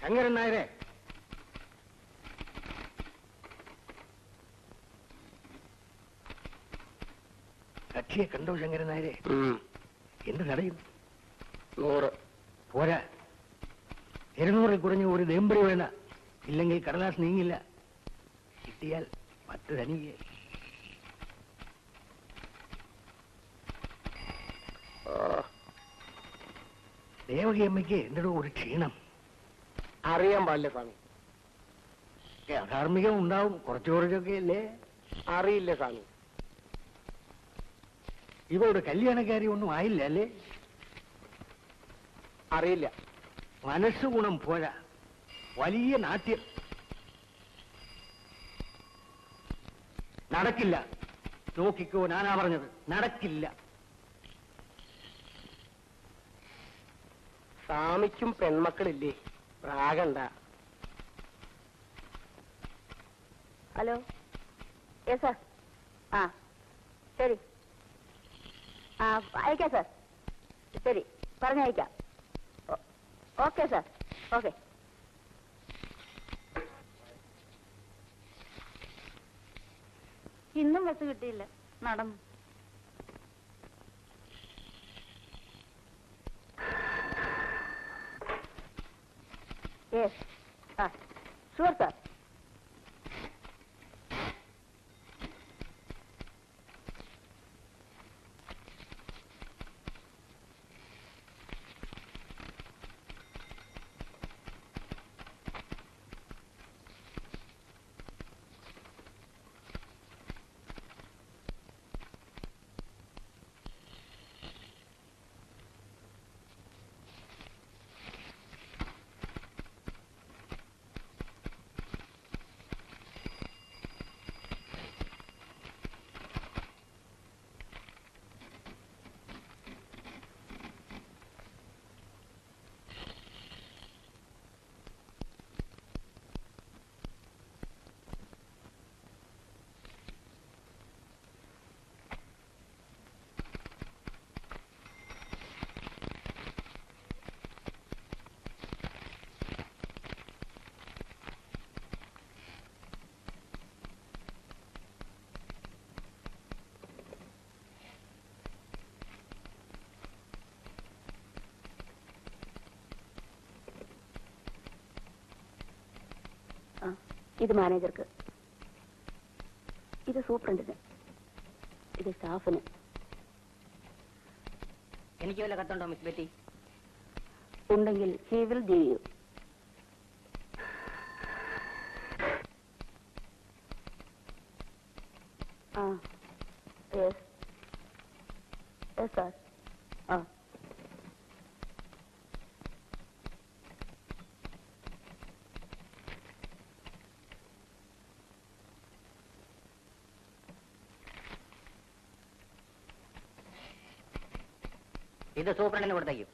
ശങ്കരൻ നായരെ, കക്ഷിയെ കണ്ടോ ശങ്കരൻ നായരെ? എന്ത് തടയും? 100 പോരാ, 200 കുറഞ്ഞ ഒരു ദേമ്പടി വേണ്ട. ഇല്ലെങ്കിൽ കടലാസ് നീങ്ങില്ല. കിട്ടിയാൽ 10 തനിക്ക്. ദേവകി അമ്മയ്ക്ക് എന്തിനോ ഒരു ക്ഷീണം. അറിയാൻ പാടില്ല സ്വാമി. അധാർമികം ഉണ്ടാവും, കുറച്ചൊക്കെ അല്ലേ? അറിയില്ല സ്വാമി. ഇവരുടെ കല്യാണക്കാരി ഒന്നും ആയില്ല അല്ലേ? അറിയില്ല. മനസ്സ് ഗുണം പോരാ, വലിയ നാട്യം. നടക്കില്ല. നോക്കിക്കോ, ഞാനാ പറഞ്ഞത്, നടക്കില്ല. സ്വാമിക്കും പെൺമക്കളില്ലേ? പ്രാകണ്ട. Hello, yes sir. ആ ശരി, ആ അയക്കാം സാർ. ശരി, പറഞ്ഞയക്കാം. Okay sir, okay. ഇന്നും ബസ് കിട്ടിയില്ല, നടന്നു. യെസ്, ആ ഷുവർ സാർ. ഇത് മാനേജർക്ക്, ഇത് സൂപ്രണ്ടിന്, ഇത് സ്റ്റാഫിന്. എനിക്ക് വല്ല കത്തുണ്ടോ മിസ് ബെറ്റി? ഉണ്ടെങ്കിൽ ഹി വിൽ ഗിവ് യു. ആ യെസ് യെസ് സാർ. ആ ഇത് സൂപ്രണ്ടിന് കൊടുത്തേക്കും.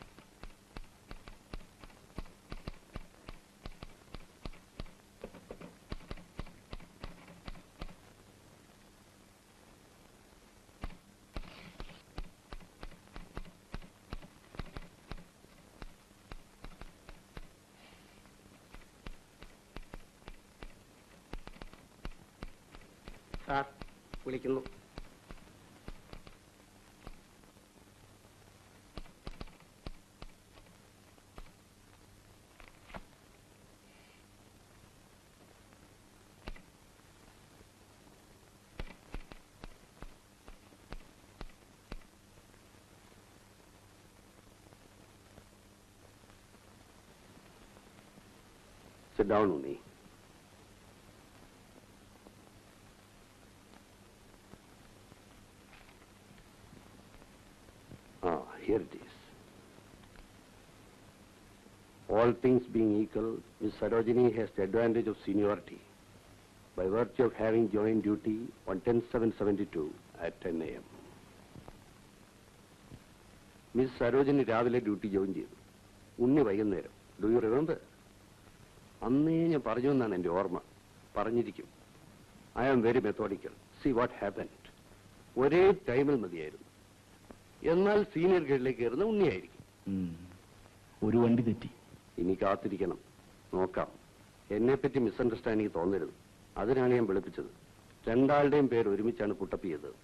സാർ വിളിക്കുന്നു. Sit down, Uni. Here it is. All things being equal, Miss Sarojini has the advantage of seniority by virtue of having joined duty on 10/7/72 at 10 a.m. Miss Sarojini രാവിലെ duty join ചെയ്തു. ഉണ്ണി വൈകുന്നേരം. Do you remember? അന്നേ ഞാൻ പറഞ്ഞു എന്നാണ് എൻ്റെ ഓർമ്മ. പറഞ്ഞിരിക്കും. I am very methodical. See what happened. ഒരേ ടൈമിൽ മതിയായിരുന്നു. എന്നാൽ സീനിയർ ഗ്രേഡിലേക്ക് കയറുന്ന ഉണ്ണിയായിരിക്കും. ഒരു വണ്ടി തെറ്റി. ഇനി കാത്തിരിക്കണം. നോക്കാം. എന്നെപ്പറ്റി മിസ്അണ്ടർസ്റ്റാൻഡിങ് തോന്നരുത്. അതിനാണ് ഞാൻ വിളിപ്പിച്ചത്. രണ്ടാളുടെയും പേര് ഒരുമിച്ചാണ് പുട്ടപ്പ് ചെയ്തത്.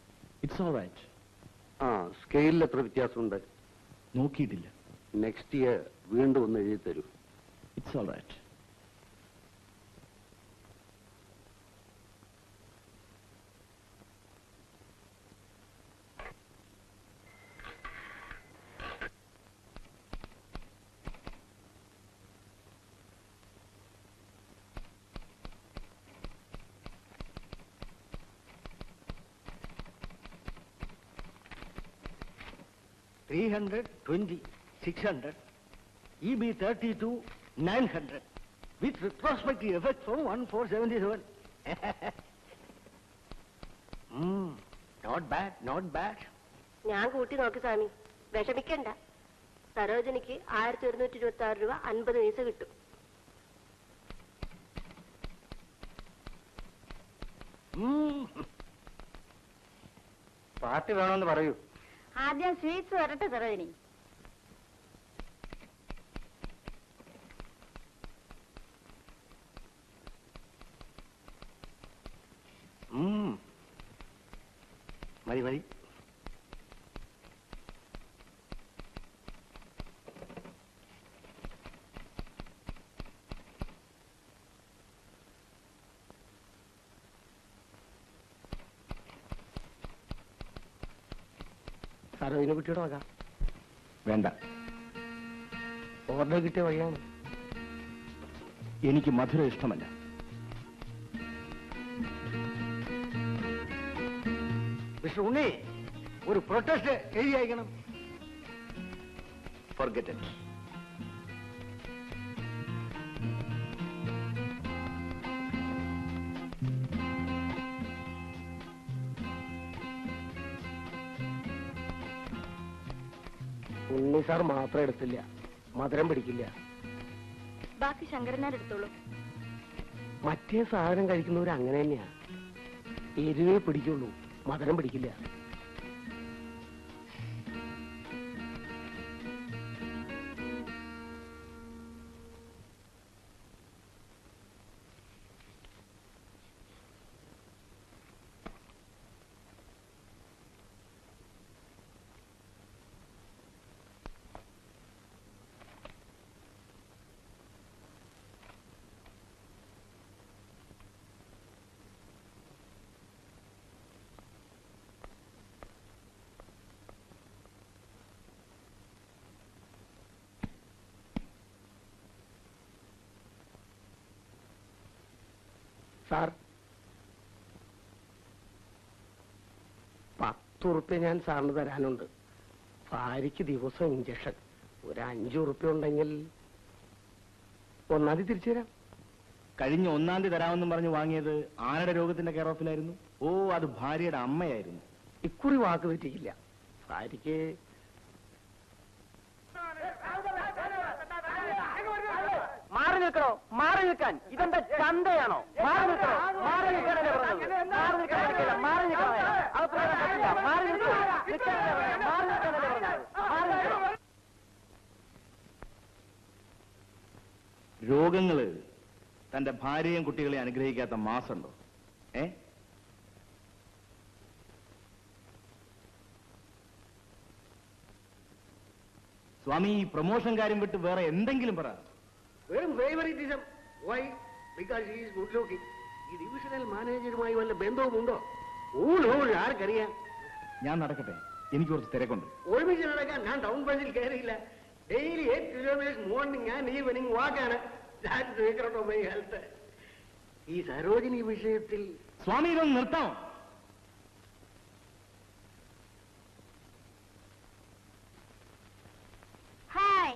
It's all right. ആ, സ്കെയിലിൽ എത്ര വ്യത്യാസമുണ്ട്? നോക്കിയിട്ടില്ല. നെക്സ്റ്റ് ഇയർ വീണ്ടും ഒന്ന് എഴുതി തരൂ. It's all right. $320, $600, EB 32, $900, with retrospective effect from 1477. Not bad, not bad. ഞാൻ കൂട്ടി നോക്കി സ്വാമി, വിഷമിക്കണ്ട. സരോജനിക്ക് 1126 രൂപ 50 പൈസ കിട്ടും. പാർട്ടി വേണമെന്ന് പറയൂ. ആദ്യം സ്വീറ്റ്സ് വരട്ടെ സരോജിനി. മതി മതി. സരോജിനെ കുട്ടിയുടെ വക. വേണ്ട, ഓർഡർ കിട്ടിയ വഴിയാണ്. എനിക്ക് മധുരം ഇഷ്ടമല്ല. മിസ്റ്റർ ഉണ്ണി, ഒരു പ്രൊട്ടസ്റ്റ് എഴുതി അയക്കണം. Forget it. ഉണ്ണി സാർ മാത്രം എടുത്തില്ല, മധുരം പിടിക്കില്ല. ബാക്കി ശങ്കരനാരെടുത്തോളൂ. മറ്റേ സാധനം കഴിക്കുന്നവർ അങ്ങനെ തന്നെയാ. എരിവേ പിടിക്കുള്ളൂ, മധുരം പിടിക്കില്ല. സാർ, 10 ഉറുപ്പ്യ ഞാൻ സാറിന് തരാനുണ്ട്. ഭാര്യയ്ക്ക് ദിവസം ഇഞ്ചക്ഷൻ. ഒരു 5 ഉറുപ്പ്യ ഉണ്ടെങ്കിൽ 1-ാം തീയതി തിരിച്ചു തരാം. കഴിഞ്ഞ 1-ാം തീയതി തരാമെന്നും പറഞ്ഞ് വാങ്ങിയത് ആരുടെ രോഗത്തിന്റെ കെയർ ഓഫിലായിരുന്നു? ഓ, അത് ഭാര്യയുടെ അമ്മയായിരുന്നു. ഇക്കുറി വാക്ക് തെറ്റിക്കില്ല. ഭാര്യയ്ക്ക് മാറി നിൽക്കണോ? മാറി നിൽക്കാൻ ഇതെന്താ ചന്തയാണോ? മാറി നിൽക്കണോ? മാറി നിൽക്കാനല്ലേ പറഞ്ഞത്? മാറി നിൽക്കാൻ പറ്റില്ല. മാറി നിൽക്കണോ? അത് പറയാൻ പറ്റില്ല. മാറി നിൽക്കണോ? മാറി നിൽക്കാനല്ലേ പറഞ്ഞത്? മാറി നിൽക്കണോ? രോഗങ്ങള് തന്റെ ഭാര്യയും കുട്ടികളെ അനുഗ്രഹിക്കാത്ത മാസമുണ്ടോ? സ്വാമി, ഈ പ്രൊമോഷൻ കാര്യം വിട്ട് വേറെ എന്തെങ്കിലും പറ. വെറും favouritism. Why? Because he is good looking. ഈ ഡിവിഷണൽ മാനേജറുമായി വല്ല ബന്ധവുമുണ്ടോ? ആർക്കറിയാം. ഞാൻ നടക്കട്ടെ, എനിക്ക് കുറച്ച് തിരക്കുണ്ട്. ഒരുമിച്ച് നടക്കാൻ ഞാൻ ടൗൺ ബസ്സിൽ കയറിയില്ല. Daily 8 kilometres morning and evening വാക്കാണ്. ഹെൽത്ത്. ഈ സരോജിനി വിഷയത്തിൽ സ്വാമി, ഇതൊന്ന് നിർത്താമോ? ഹായ്.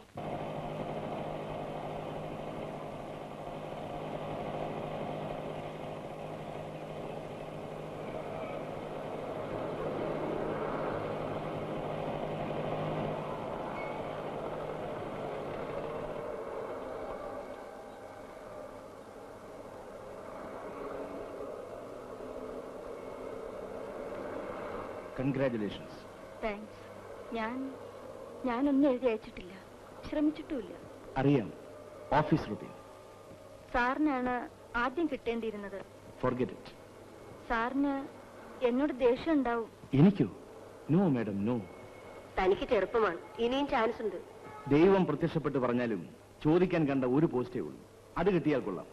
കൺഗ്രാറ്റുലേഷൻസ്. താങ്ക്സ്. ഞാനൊന്നും എഴുതി അയച്ചിട്ടില്ല, ശ്രമിച്ചിട്ടുമില്ല. അറിയാം, ഓഫീസ് റുട്ടീൻ. സാറിനാണ് ആദ്യം കിട്ടേണ്ടിയിരുന്നത്. Forget it. സാറിന് എന്നോട് ദേഷ്യം ഉണ്ടാവും. എനിക്കോ? No madam, no. തനിക്ക് ചെറുപ്പമാണ്, ഇനിയും ചാൻസ് ഉണ്ട്. ദൈവം പ്രത്യക്ഷപ്പെട്ട് പറഞ്ഞാലും ചോദിക്കാൻ കണ്ട ഒരു പോസ്റ്റേ ഉള്ളൂ, അത് കിട്ടിയാൽ കൊള്ളാം.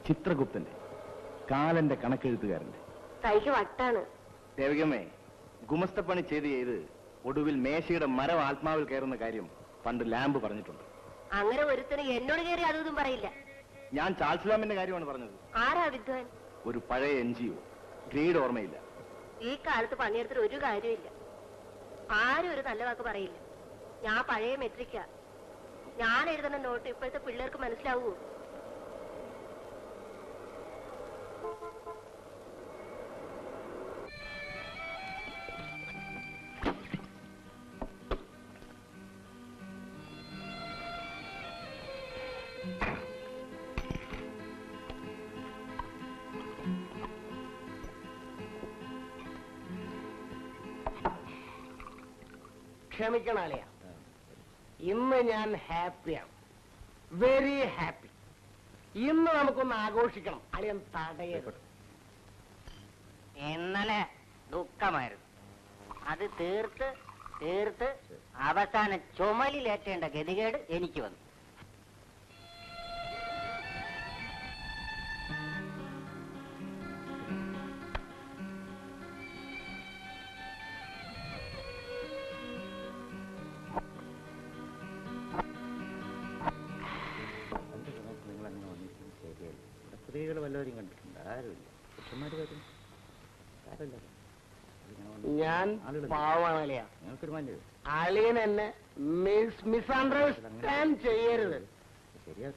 ചിത്രഗുപ്തന്റെ, കാലന്റെ കണക്കെഴുത്തുകാരന്റെ. തനിക്ക് വട്ടാണ്. ദേവികമ്മേ, ഗുമസ്തപ്പണി ചെയ്ത് ഒടുവിൽ മേശയുടെ മരം ആത്മാവിൽ കയറുന്ന കാര്യം പണ്ട് ലാമ്പ് പറഞ്ഞിട്ടുണ്ട്. അങ്ങനെ ഒരുത്തന് എന്നോട് കയറി അതൊന്നും പറയില്ല. ഞാൻ ചാൾസ് ലാമ്പിന്റെ കാര്യമാണ് പറഞ്ഞത്. ആരാ വിദ്വാൻ? ഒരു പഴയ NGO, ഗ്രേഡ് ഓർമ്മയില്ല. ഈ കാലത്ത് പണിയെടുത്തിട്ട് ഒരു കാര്യമില്ല. ആരും ഒരു നല്ല വാക്ക് പറയില്ല. ഞാൻ പഴയ മെട്രിക്ക. ഞാൻ എഴുതുന്ന നോട്ട് ഇപ്പോഴത്തെ പിള്ളേർക്ക് മനസ്സിലാവൂ? ക്ഷമിക്കണം അലയ, ഇന്ന് ഞാൻ ഹാപ്പിയാണ്, വെരി ഹാപ്പി. ഇന്ന് നമുക്കൊന്ന് ആഘോഷിക്കണം. അലയൻ തടയരുത്. ഇന്നലെ ദുഃഖമായിരുന്നു. അത് തീർത്ത് അവസാന ചുമലിലേറ്റേണ്ട ഗതികേട് എനിക്ക് വന്നു. സ്ത്രീകൾ വല്ലവരും കണ്ടിട്ടുണ്ട്? ആരുമില്ല. പുരുഷന്മാര് വരും. ഞാൻ പാവണലയ. ഞങ്ങൾക്കൊരു മാന്യത. അളിയൻ എന്നെ മിസ്അണ്ടർസ്റ്റാൻഡ് ചെയ്യരുത്. ശരിയാ.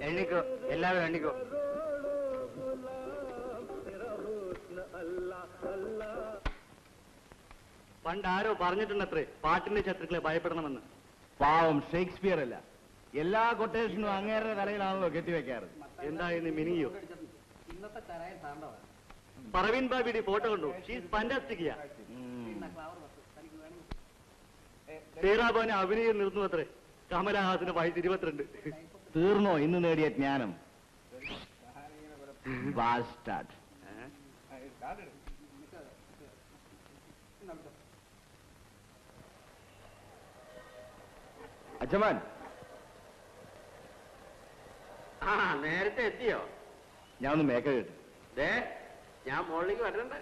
എണ്ണിക്കോ, എല്ലാവരും എണ്ണിക്കോ. പണ്ട് ആരോ പറഞ്ഞിട്ടുണ്ടത്രേ പാട്ടിന്റെ ശത്രുക്കളെ ഭയപ്പെടണമെന്ന്. പാവം ഷേക്സ്പിയർ അല്ല, എല്ലാ കൊട്ടേഷനും അങ്ങേരുടെ തലയിലാണല്ലോ കെട്ടിവെക്കാറ്. എന്തായിരുന്നു മിനിയോ? പറവീൻ ബാബിയുടെ ഫോട്ടോ കണ്ടു. She's fantastic. സേറാബാനെ അഭിനയം നിർന്നു അത്രേ. കമലഹാസന് വയസ്സ് 22. തീർന്നോ ഇന്ന് നേടിയ ജ്ഞാനം? ബാസ്റ്റാർഡ്. അച്ഛമാൻ, നേരത്തെ എത്തിയോ? ഞാൻ ഒന്ന് മേക്ക കേട്ടു. ഞാൻ മോളിലേക്ക് വരണ്ടേ?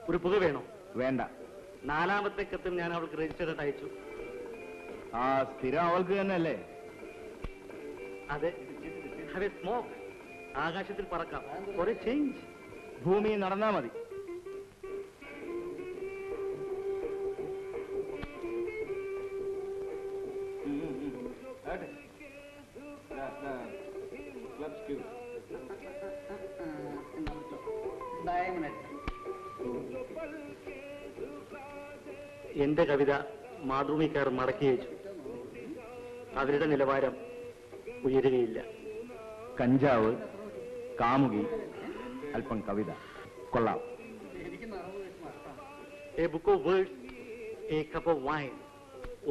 ഒരു പുക വേണോ? വേണ്ട. 4ാമത്തെ കത്തും ഞാൻ അവൾക്ക് രജിസ്റ്റർ അയച്ചു. ആ സ്ഥിരം അവൾക്ക് തന്നെ അല്ലേ? അതെ. Have A smoke. ആകാശത്തിൽ പറക്കാം. ഒരു ചേഞ്ച്. ഭൂമി നടന്നാ മതി. എന്റെ കവിത മാതൃഭൂമിക്കാർ മടക്കി അയച്ചു. അവരുടെ നിലവാരം ഉയരുകയില്ല. കഞ്ചാവ്, കാമുകി, അല്പം കവിത, കൊള്ളാം. A book of words, a cup of wine.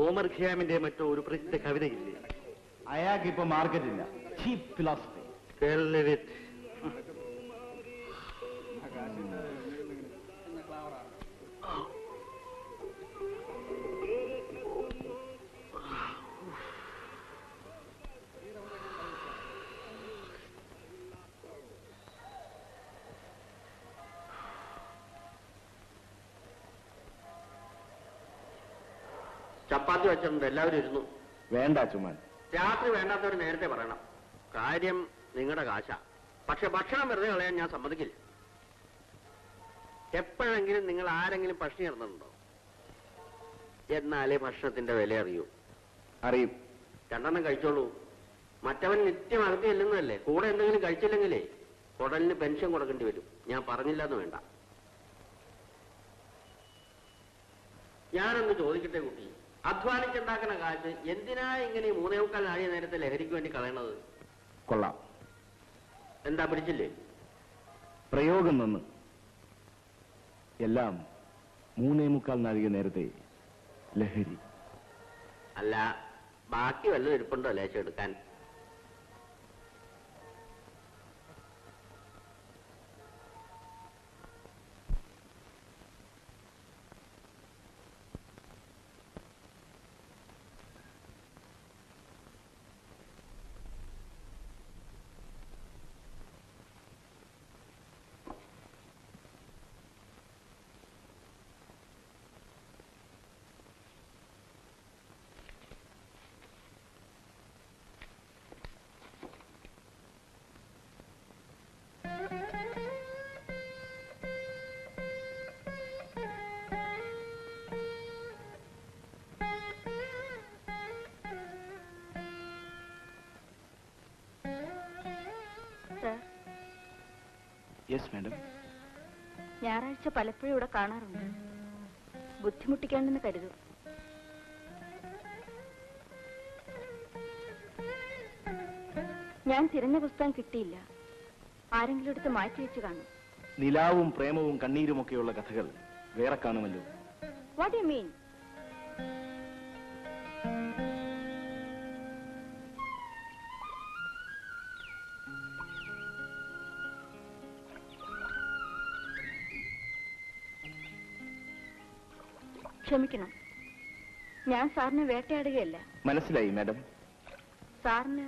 Omar ഖിയാമിന്റെ മറ്റോ ഒരു പ്രസിദ്ധ കവിതയില്ലേ? അയാൾക്ക് ഇപ്പൊ മാർക്കറ്റില്ല. ചീപ്പ് ഫിലോസഫി. ചപ്പാത്തി വെച്ചിട്ടുണ്ട്, എല്ലാവരും ഇരുന്നു. വേണ്ട ചുമ്മാൻ. രാത്രി വേണ്ടാത്തവർ നേരത്തെ പറയണം. കാര്യം നിങ്ങളുടെ കാശ. പക്ഷെ ഭക്ഷണം വെറുതെ കളയാൻ ഞാൻ സമ്മതിക്കില്ല. എപ്പോഴെങ്കിലും നിങ്ങൾ ആരെങ്കിലും പട്ടിണി കിടന്നിട്ടുണ്ടോ? എന്നാലേ ഭക്ഷണത്തിന്റെ വില അറിയൂ. അറിയും. 2 കഴിച്ചോളൂ. മറ്റവൻ നിത്യം അകത്തി ചെല്ലുന്നതല്ലേ. കൂടെ എന്തെങ്കിലും കഴിച്ചില്ലെങ്കിലേ കുടലിന് പെൻഷൻ കൊടുക്കേണ്ടി വരും. ഞാൻ പറഞ്ഞില്ലെന്ന് വേണ്ട. ഞാനൊന്ന് ചോദിക്കട്ടെ കുട്ടി, അധ്വാനിച്ചുണ്ടാക്കുന്ന കാശ് എന്തിനാ ഇങ്ങനെ 3:15 നാഴിക നേരത്തെ ലഹരിക്ക് വേണ്ടി കളയണത്? കൊള്ളാം. എന്താ പിടിച്ചില്ലേ? പ്രയോഗം നിന്ന് എല്ലാം 3:45 നാഴിക നേരത്തെ ലഹരി. അല്ല, ബാക്കി വല്ലതും ഇരിപ്പുണ്ടോ ലേശം എടുക്കാൻ? Yes madam. ഞായറാഴ്ച പലപ്പോഴും ഇവിടെ കാണാറുണ്ട്. ബുദ്ധിമുട്ടിക്കാണ്ടെന്ന് കരുതും. ഞാൻ തിരഞ്ഞ പുസ്തകം കിട്ടിയില്ല. ആരെങ്കിലും എടുത്ത് മാറ്റി വെച്ച് കാണും. നിലാവും പ്രേമവും കണ്ണീരുമൊക്കെയുള്ള കഥകൾ വേറെ കാണുമല്ലോ. What you mean? ക്ഷമിക്കണം, ഞാൻ സാറിനെ വേട്ടയാടുകയല്ല. മനസ്സിലായി മാഡം. സാറിന്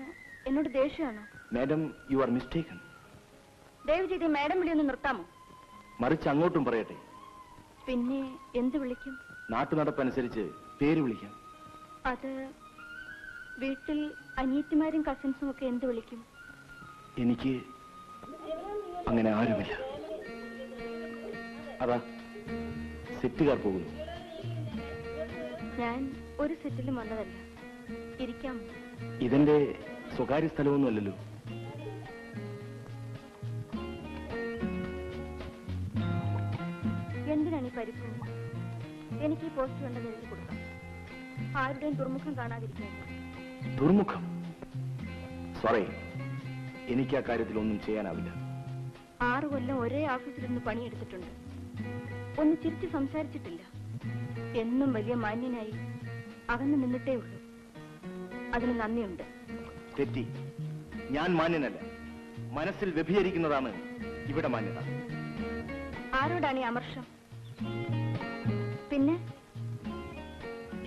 എന്നോട് ദേഷ്യമാണോ? Madam, you are mistaken. ദയവ് ചെയ്ത് മാഡം വിളി ഒന്ന് നിർത്താമോ? മറിച്ച് അങ്ങോട്ടും പറയട്ടെ. പിന്നെ എന്ത് വിളിക്കും? നാട്ടുനടപ്പനുസരിച്ച് പേര് വിളിക്കാം. അത് വീട്ടിൽ അനിയത്തിമാരും കസിൻസും ഒക്കെ എന്ത് വിളിക്കും? എനിക്ക് അങ്ങനെ ആരുമില്ല. അതാ സെറ്റുകാർ പോകുന്നു. ഞാൻ ഒരു സെറ്റിലും വന്നതല്ല. ഇരിക്കാമോ? ഇതെന്റെ സ്വകാര്യ സ്ഥലമൊന്നുമല്ലല്ലോ. എന്തിനാണ് ഈ പരിഭവം? എനിക്ക് ഈ പോസ്റ്റ് വേണ്ടെന്ന് എഴുതി കൊടുക്കാം. ആരുടെയും ദുർമുഖം കാണാതിരിക്കാൻ. ദുർമുഖം? സോറി, എനിക്ക് ആ കാര്യത്തിൽ ഒന്നും ചെയ്യാനാവില്ല. 6 കൊല്ലം ഒരേ ഓഫീസിലിരുന്ന് പണിയെടുത്തിട്ടുണ്ട്. ഒന്ന് ചിരിച്ച് സംസാരിച്ചിട്ടില്ല. എന്നും വലിയ മാന്യനായി അകന്നു നിന്നിട്ടേ ഉള്ളൂ. അതിന് നന്ദിയുണ്ട്. തെറ്റി. ഞാൻ മാന്യനല്ല. മനസ്സിൽ വ്യഭിചരിക്കുന്നതാണ് ഇവിടെ മാന്യത. ആരോടാണ് ഈ അമർഷം? പിന്നെ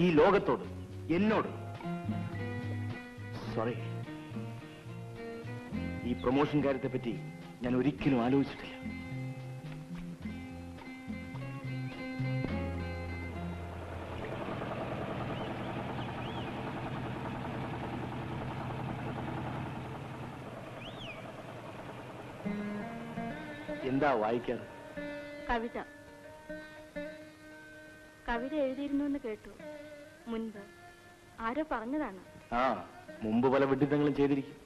ഈ ലോകത്തോട്, എന്നോട്. സോറി, ഈ പ്രൊമോഷൻ കാര്യത്തെ പറ്റി ഞാൻ ഒരിക്കലും ആലോചിച്ചിട്ടില്ല. എന്താ വായിക്കാറ്? കവിത. കവിത എഴുതിയിരുന്നു എന്ന് കേട്ടു. മുൻപ് ആരോ പറഞ്ഞതാണ്. ആ, മുമ്പ് പല വിഡിത്തങ്ങളും ചെയ്തിരിക്കും.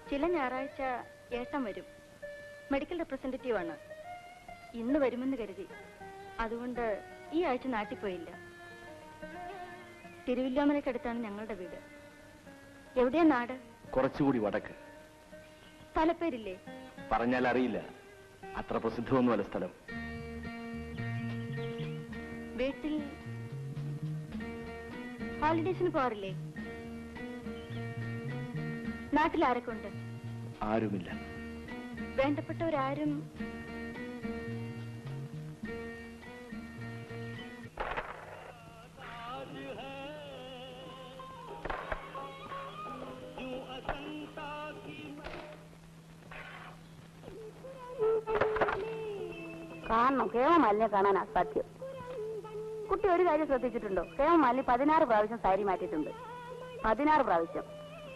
ചില ഞായറാഴ്ച ഏട്ടൻ വരും. മെഡിക്കൽ റെപ്രസെന്റേറ്റീവ് ആണ്. ഇന്ന് വരുമെന്ന് കരുതി. അതുകൊണ്ട് ഈ ആഴ്ച നാട്ടിൽ പോയില്ല. തിരുവില്ലാമലയ്ക്കടുത്താണ് ഞങ്ങളുടെ വീട്. എവിടെയാ നാട്? കുറച്ചുകൂടി വടക്ക്. സ്ഥലപ്പേരില്ലേ? പറഞ്ഞാൽ അറിയില്ല. അത്ര പ്രസിദ്ധമൊന്നുമല്ല സ്ഥലം. വീട്ടിൽ ഹോളിഡേസിന് പോറില്ലേ? നാട്ടിൽ ആരൊക്കെ ഉണ്ട്? ആരുമില്ല. വേണ്ടപ്പെട്ടവരാരും? കാണണം, കേവലമല്ലേ കാണാൻ അസാധ്യം. കുട്ടി ഒരു കാര്യം ശ്രദ്ധിച്ചിട്ടുണ്ടോ? ഹേമമാലിനി 16 പ്രാവശ്യം സാരി മാറ്റിയിട്ടുണ്ട്. 16 പ്രാവശ്യം.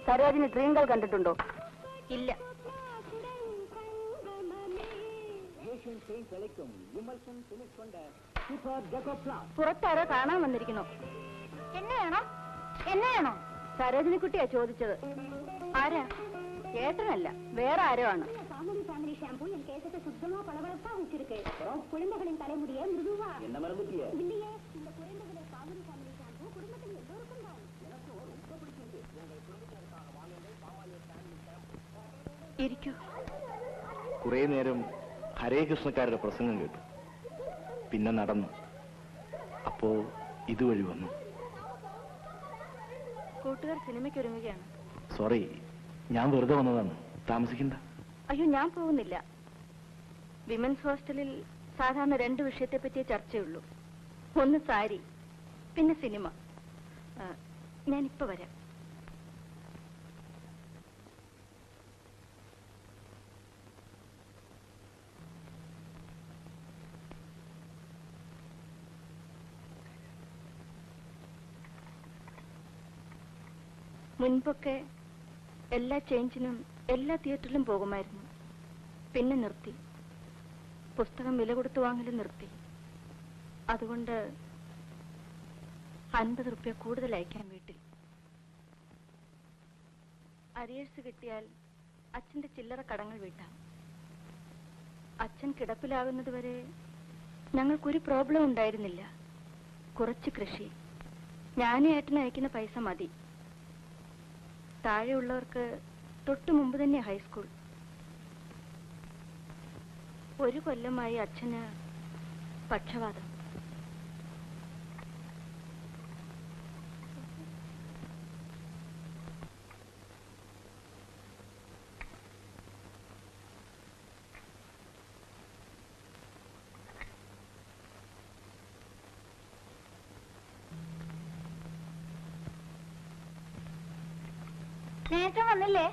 സരോജിനി ഡ്രീം ഗേൾ കണ്ടിട്ടുണ്ടോ? ഇല്ല. പുറത്താരോ കാണാൻ വന്നിരിക്കണോ? എന്നെയാണോ? സരോജിനി കുട്ടിയാ ചോദിച്ചത്. ആരാ? ഏട്ടനല്ല, വേറെ ആരോ ആണ്. ഇരിക്കൂ. കുറെ നേരം ഹരേ കൃഷ്ണക്കാരുടെ പ്രസംഗം കേട്ടു. പിന്നെ നടന്നു. അപ്പോ ഇതുവഴി വന്നു. കൂട്ടുകാർ സിനിമയ്ക്ക് ഒരുങ്ങുകയാണ്. സോറി, ഞാൻ വെറുതെ വന്നതാണ്. താമസിക്കണ്ട. അയ്യോ, ഞാൻ പോകുന്നില്ല. വിമൻസ് ഹോസ്റ്റലിൽ സാധാരണ 2 വിഷയത്തെ പറ്റിയേ ചർച്ചയുള്ളൂ. ഒന്ന് സാരി, പിന്നെ സിനിമ. ഞാനിപ്പോ വരാം. മുൻപൊക്കെ എല്ലാ ചേഞ്ചിനും എല്ലാ തിയേറ്ററിലും പോകുമായിരുന്നു. പിന്നെ നിർത്തി. പുസ്തകം വില കൊടുത്തു വാങ്ങലും നിർത്തി. അതുകൊണ്ട് 50 റുപ്യ കൂടുതൽ അയക്കാൻ വീട്ടിൽ. അരിയേഴ്സ് കിട്ടിയാൽ അച്ഛന്റെ ചില്ലറ കടങ്ങൾ വീട്ടാം. അച്ഛൻ കിടപ്പിലാകുന്നതുവരെ ഞങ്ങൾക്കൊരു പ്രോബ്ലം ഉണ്ടായിരുന്നില്ല. കുറച്ച് കൃഷി. ഞാനും ഏട്ടന് അയക്കുന്ന പൈസ മതി. താഴെയുള്ളവർക്ക് തൊട്ടു മുമ്പ് തന്നെ ഹൈസ്കൂൾ. 1 കൊല്ലമായി അച്ഛന് പക്ഷവാതം. നേരത്തെ വന്നില്ലേ?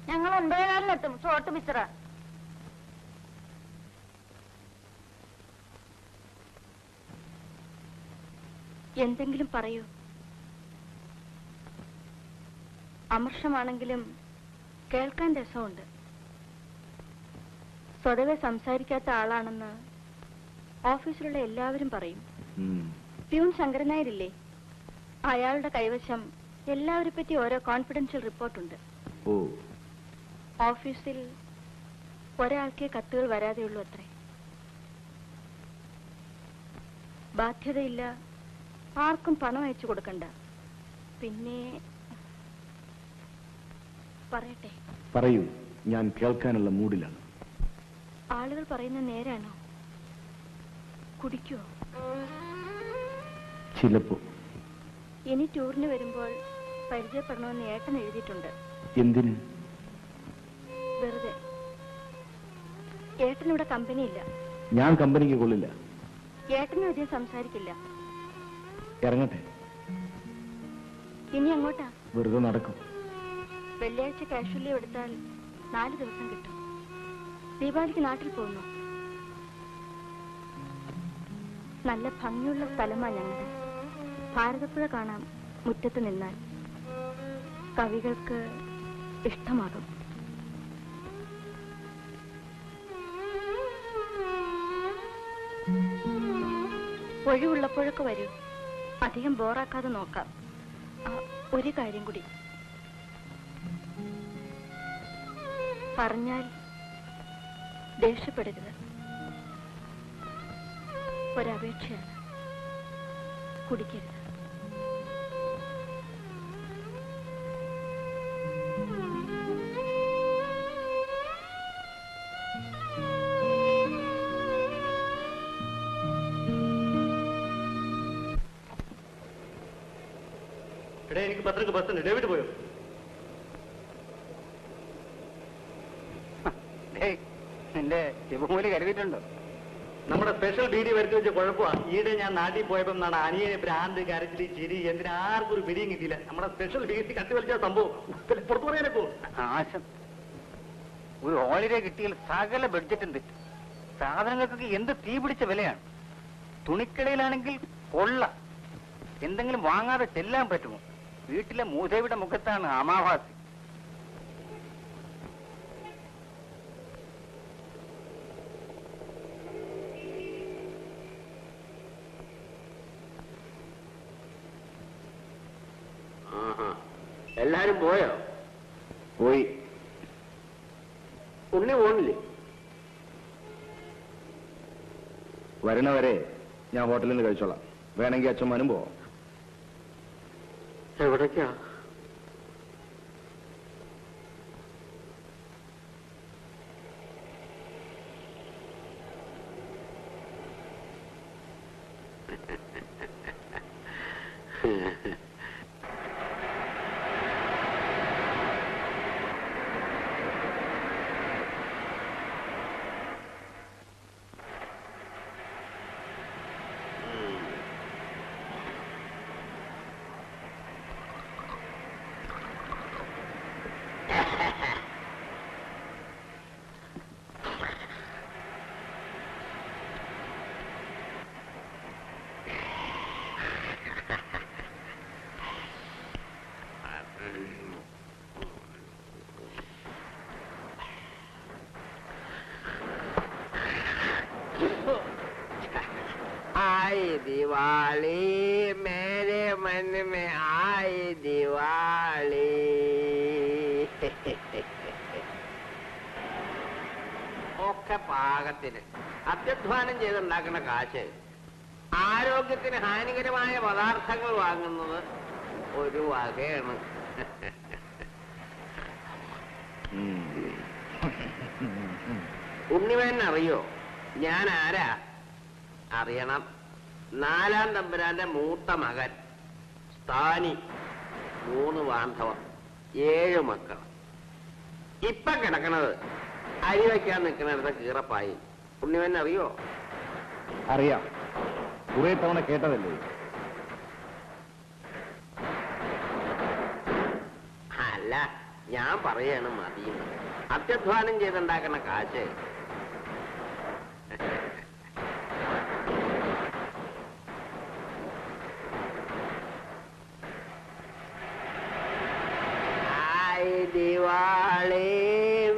ഞങ്ങൾ 9:15-നെത്തും. ഷോർട്ട് പിക്ചറാ. എന്തെങ്കിലും പറയൂ. അമർഷമാണെങ്കിലും കേൾക്കാൻ രസമുണ്ട്. സ്വതവേ സംസാരിക്കാത്ത ആളാണെന്ന് ഓഫീസിലുള്ള എല്ലാവരും പറയും. പ്യൂൺ ശങ്കരനായരില്ലേ, അയാളുടെ കൈവശം എല്ലാവരെ പറ്റി ഓരോ കോൺഫിഡൻഷ്യൽ റിപ്പോർട്ടുണ്ട്. ഓഫീസിൽ ഒരാൾക്കേ കത്തുകൾ വരാതെയുള്ളൂ അത്രേ. ബാധ്യതയില്ല, ആർക്കും പണം അയച്ചു കൊടുക്കണ്ട. പിന്നെ പറയട്ടെ? പറയൂ, ഞാൻ കേൾക്കാനുള്ള മൂഡിലാണ്. ആളുകൾ പറയുന്ന നേരാണോ? കുടിക്കുവോ? ചിലപ്പോ. ഇനി ടൂറിന് വരുമ്പോൾ പരിചയപ്പെടണമെന്ന് ഏട്ടൻ എഴുതിയിട്ടുണ്ട്. എന്തിന്? വെറുതെ. ഏട്ടനിവിടെ കമ്പനിയില്ല. ഞാൻ കമ്പനിക്ക് കൊള്ളില്ല. ഏട്ടനും അധികം സംസാരിക്കില്ല. ഇറങ്ങട്ടെ? ഇനി അങ്ങോട്ടാ? വെറുതെ നടക്കും. വെള്ളിയാഴ്ച കാഷ്വൽ ലീവ് എടുത്താൽ 4 ദിവസം കിട്ടും. ദീപാവലിക്ക് നാട്ടിൽ പോകുന്നു. നല്ല ഭംഗിയുള്ള സ്ഥലമാണ് ഞങ്ങളുടെ. ഭാരതപ്പുഴ കാണാം മുറ്റത്ത് നിന്നാൽ. കവികൾക്ക് ഇഷ്ടമാകും. ഒഴിവുള്ളപ്പോഴൊക്കെ വരൂ. അധികം ബോറാക്കാതെ നോക്കാം. ഒരു കാര്യം കൂടി പറഞ്ഞാൽ ദേഷ്യപ്പെടരുത്. ഒരപേക്ഷയാണ്. കുടിക്കരുത്. എനിക്ക് 10 ബസ്സുണ്ട്. ഡേവിഡ് പോയോ? നിന്റെ ശിവമൂലി കരുതിയിട്ടുണ്ടോ? നമ്മുടെ സ്പെഷ്യൽ ബീഡി വരുത്തി വെച്ച കുഴപ്പമാണ്. ഈയിടെ ഞാൻ നാട്ടിൽ പോയപ്പോൾ എന്നാണ് അനിയനെ ഭ്രാന്ത്, കരച്ചില്, ചിരി, എന്തിനാ ആർക്കും ഒരു പിടിയും കിട്ടിയില്ല. നമ്മുടെ സ്പെഷ്യൽ ബീഡി കത്തി വലിച്ച സംഭവം പുറത്തു പറയാനേ പോകും. ആശം ഒരു ഹോളിഡേ കിട്ടിയാൽ സകല ബഡ്ജറ്റും തെറ്റും. സാധനങ്ങൾക്കൊക്കെ എന്ത് തീ പിടിച്ച വിലയാണ്. തുണിക്കടയിലാണെങ്കിൽ കൊള്ള. എന്തെങ്കിലും വാങ്ങാതെ ചെല്ലാൻ പറ്റുമോ? വീട്ടിലെ മൂദേവിയുടെ മുഖത്താണ് അമാവാസി. എല്ലാരും പോയോ? പോയി. ഉണ്ണി പോണില്ലേ? വരണവരെ ഞാൻ ഹോട്ടലിൽ നിന്ന് കഴിച്ചോളാം. വേണമെങ്കിൽ അച്ഛന്മാനും പോവാം. എവിടേക്കാ? दिवाली मेरे मन में आई दिवाली. ഒക്കെ പാകത്തിന് അത്യധ്വാനം ചെയ്തുണ്ടാക്കുന്ന കാശ് ആരോഗ്യത്തിന് ഹാനികരമായ പദാർത്ഥങ്ങൾ വാങ്ങുന്നത് ഒരു വകയാണ്. ഉണ്ണിവേൻ അറിയോ ഞാൻ ആരാ? അറിയണം. 4-ാം തമ്പുരാന്റെ മൂത്ത മകൻ സ്ഥാനി. 3 ബാന്ധവർ, 7 മക്കൾ. ഇപ്പൊ കിടക്കണത് അരി വയ്ക്കാൻ നിൽക്കുന്നിടത്ത് കീറപ്പായി. ഉണ്ണിവൻ അറിയോ? അറിയാം, കുറെ തവണ കേട്ടതല്ലേ. അല്ല, ഞാൻ പറയാണ് മതി. അത്യധ്വാനം ചെയ്തുണ്ടാക്കുന്ന കാശ് दिवाली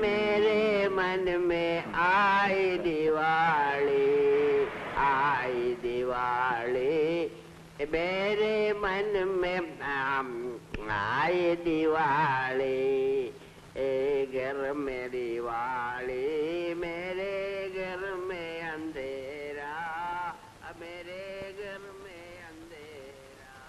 मेरे मन में आई दिवाली, आई दिवाली मेरे मन में आई दिवाली. घर में दिवाली मेरे घर में अंधेरा, मेरे घर में अंधेरा.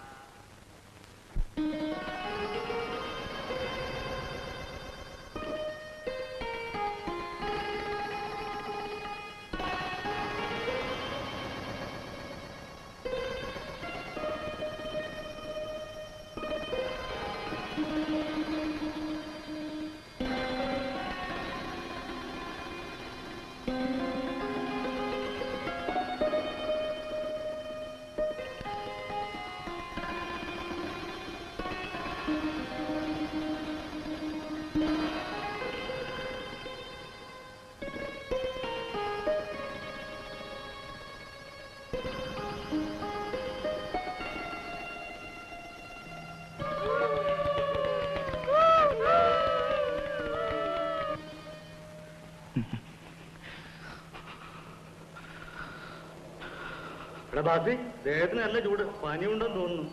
എടാ ബാസി, ദേഹത്തിന് നല്ല ചൂട്, പനിയുണ്ടെന്ന് തോന്നുന്നു.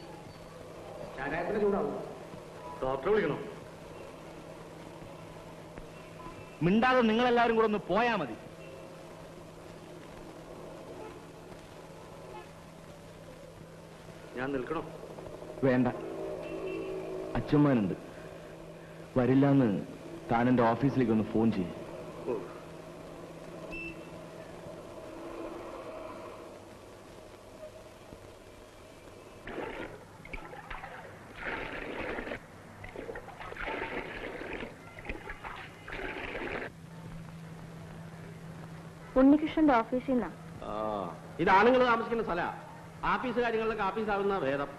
ചാരായത്തിന് ചൂടാവും. ഡോക്ടറെ വിളിക്കണം. മിണ്ടാതെ നിങ്ങളെല്ലാവരും കൂടെ ഒന്ന് പോയാ മതി. ഞാൻ നിൽക്കണോ? വേണ്ട, അച്ഛന്മാരുണ്ട്. വരില്ലാന്ന് താൻ എന്റെ ഓഫീസിലേക്ക് ഒന്ന് ഫോൺ ചെയ്യും. ഉണ്ണികൃഷ്ണന്റെ ഓഫീസിൽ നിന്നാ. ഇത് ആണുങ്ങൾ താമസിക്കുന്ന സ്ഥല. ആഫീസ് കാര്യങ്ങളിലൊക്കെ ആഫീസാവുന്ന ഭേദം.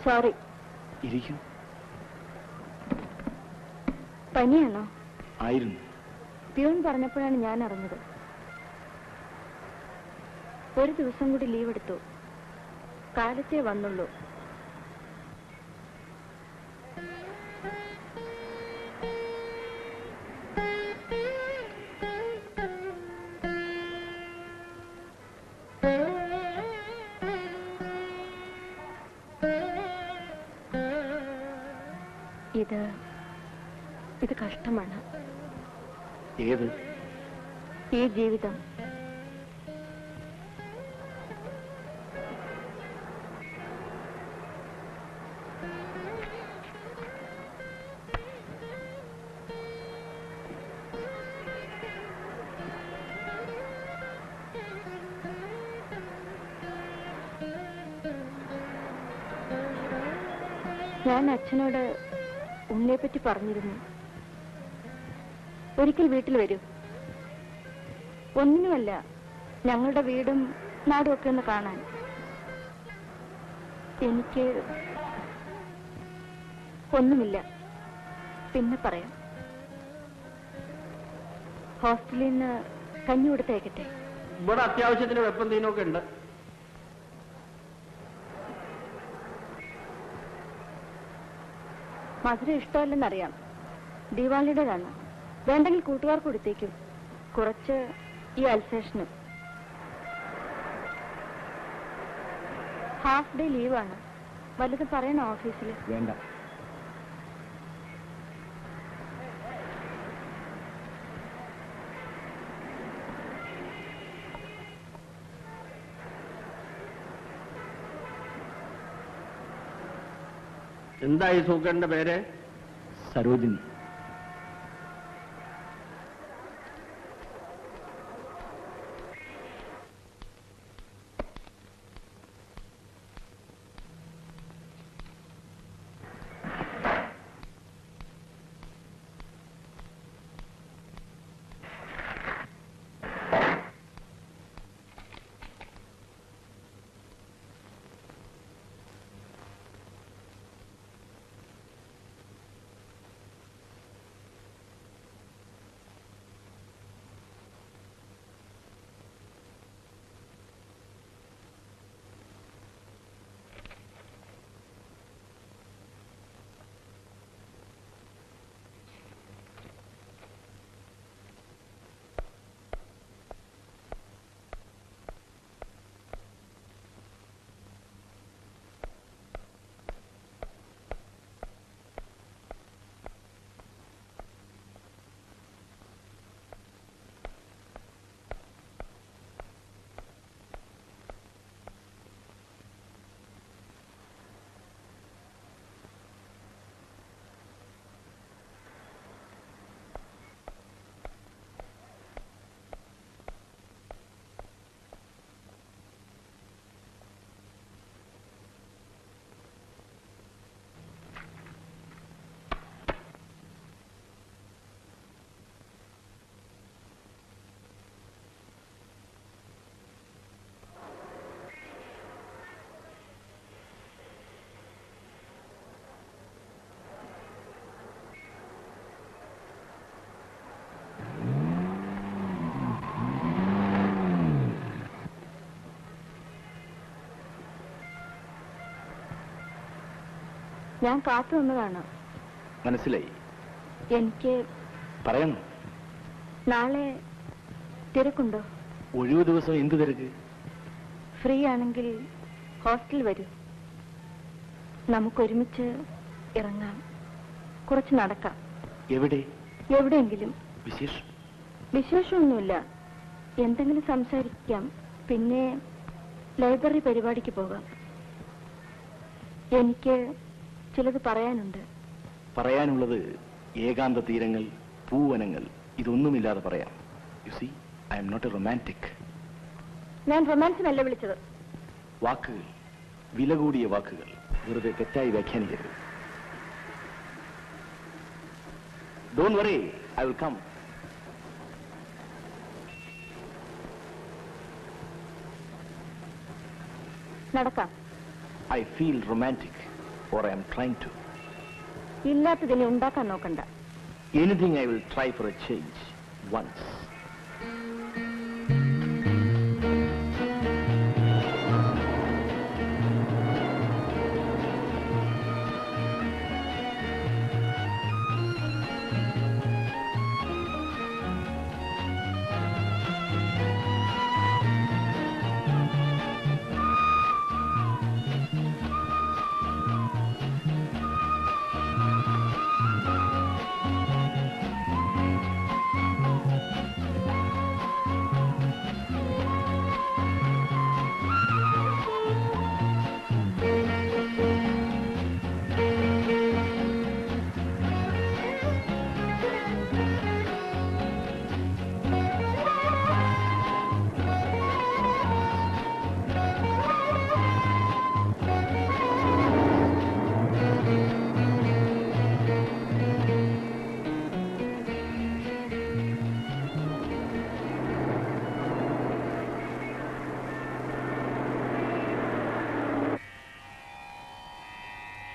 സോറി. ഇരിക്കൂ. പനിയാണോ? ആയിരുന്നു. പ്യൂൺ പറഞ്ഞപ്പോഴാണ് ഞാൻ അറിഞ്ഞത്. ഒരു ദിവസം കൂടി ലീവ് എടുത്തു. കാലത്തേ വന്നുള്ളൂ. ഇത് കഷ്ടമാണ്. ഏത്? ഈ ജീവിതം. ഞാൻ അച്ഛനോട് ഉണ്ണിയെപ്പറ്റി പറഞ്ഞിരുന്നു. ഒരിക്കൽ വീട്ടിൽ വരൂ. ഒന്നിനുമല്ല, ഞങ്ങളുടെ വീടും നാടും ഒക്കെ ഒന്ന് കാണാൻ. എനിക്ക് ഒന്നുമില്ല, പിന്നെ പറയാം. ഹോസ്റ്റലിൽ നിന്ന് കഞ്ഞി കൊടുത്തേക്കട്ടെ? ഇവിടെ അത്യാവശ്യത്തിന് വെപ്പം തീനൊക്കെ ഉണ്ട്. മധുരം ഇഷ്ടമല്ലെന്നറിയാം. ദീപാവലിയുടേതാണ്. വേണ്ടെങ്കിൽ കൂട്ടുകാർക്ക് കൊടുത്തേക്കും. കുറച്ച് ഈ അൽസേഷനും. ഹാഫ് ഡേ ലീവാണ്. വല്ലതും പറയണോ ഓഫീസിൽ? വേണ്ട. എന്തായി സൂക്കറിന്റെ പേര്? സരോജിനി. ഞാൻ കാത്തു നിന്നതാണ്. മനസ്സിലായി. എനിക്ക് പറയണം. നാളെ തിരക്കുണ്ടോ? ഒഴിവു ദിവസം എന്ത് തിരക്ക്? ഫ്രീ ആണെങ്കിൽ ഹോസ്റ്റലിൽ വരൂ. നമുക്കൊരുമിച്ച് ഇറങ്ങാം. കുറച്ച് നടക്കാം. എവിടെ? എവിടെയെങ്കിലും. വിശേഷം? വിശേഷമൊന്നുമില്ല. എന്തെങ്കിലും സംസാരിക്കാം. പിന്നെ ലൈബ്രറി പരിപാടിക്ക് പോകാം. എനിക്ക് ചിലത് പറയാനുണ്ട്. പറയാനുള്ളത് ഏകാന്ത തീരങ്ങൾ, പൂവനങ്ങൾ, ഇതൊന്നുമില്ലാതെ പറയാം. You see, I am not a romantic. ഞാൻ റൊമാൻസിനല്ല വിളിച്ചത്. വാക്കുകൾ, വില കൂടിയ വാക്കുകൾ വെറുതെ തെറ്റായി വ്യാഖ്യാനിക്കരുത്. Don't worry, I will come. നടക്കാം. I feel romantic. or I am trying to. ഇല്ലാത്തതിനെ ഉണ്ടാക്കാൻ നോക്കണ്ട. Anything I will try for a change once.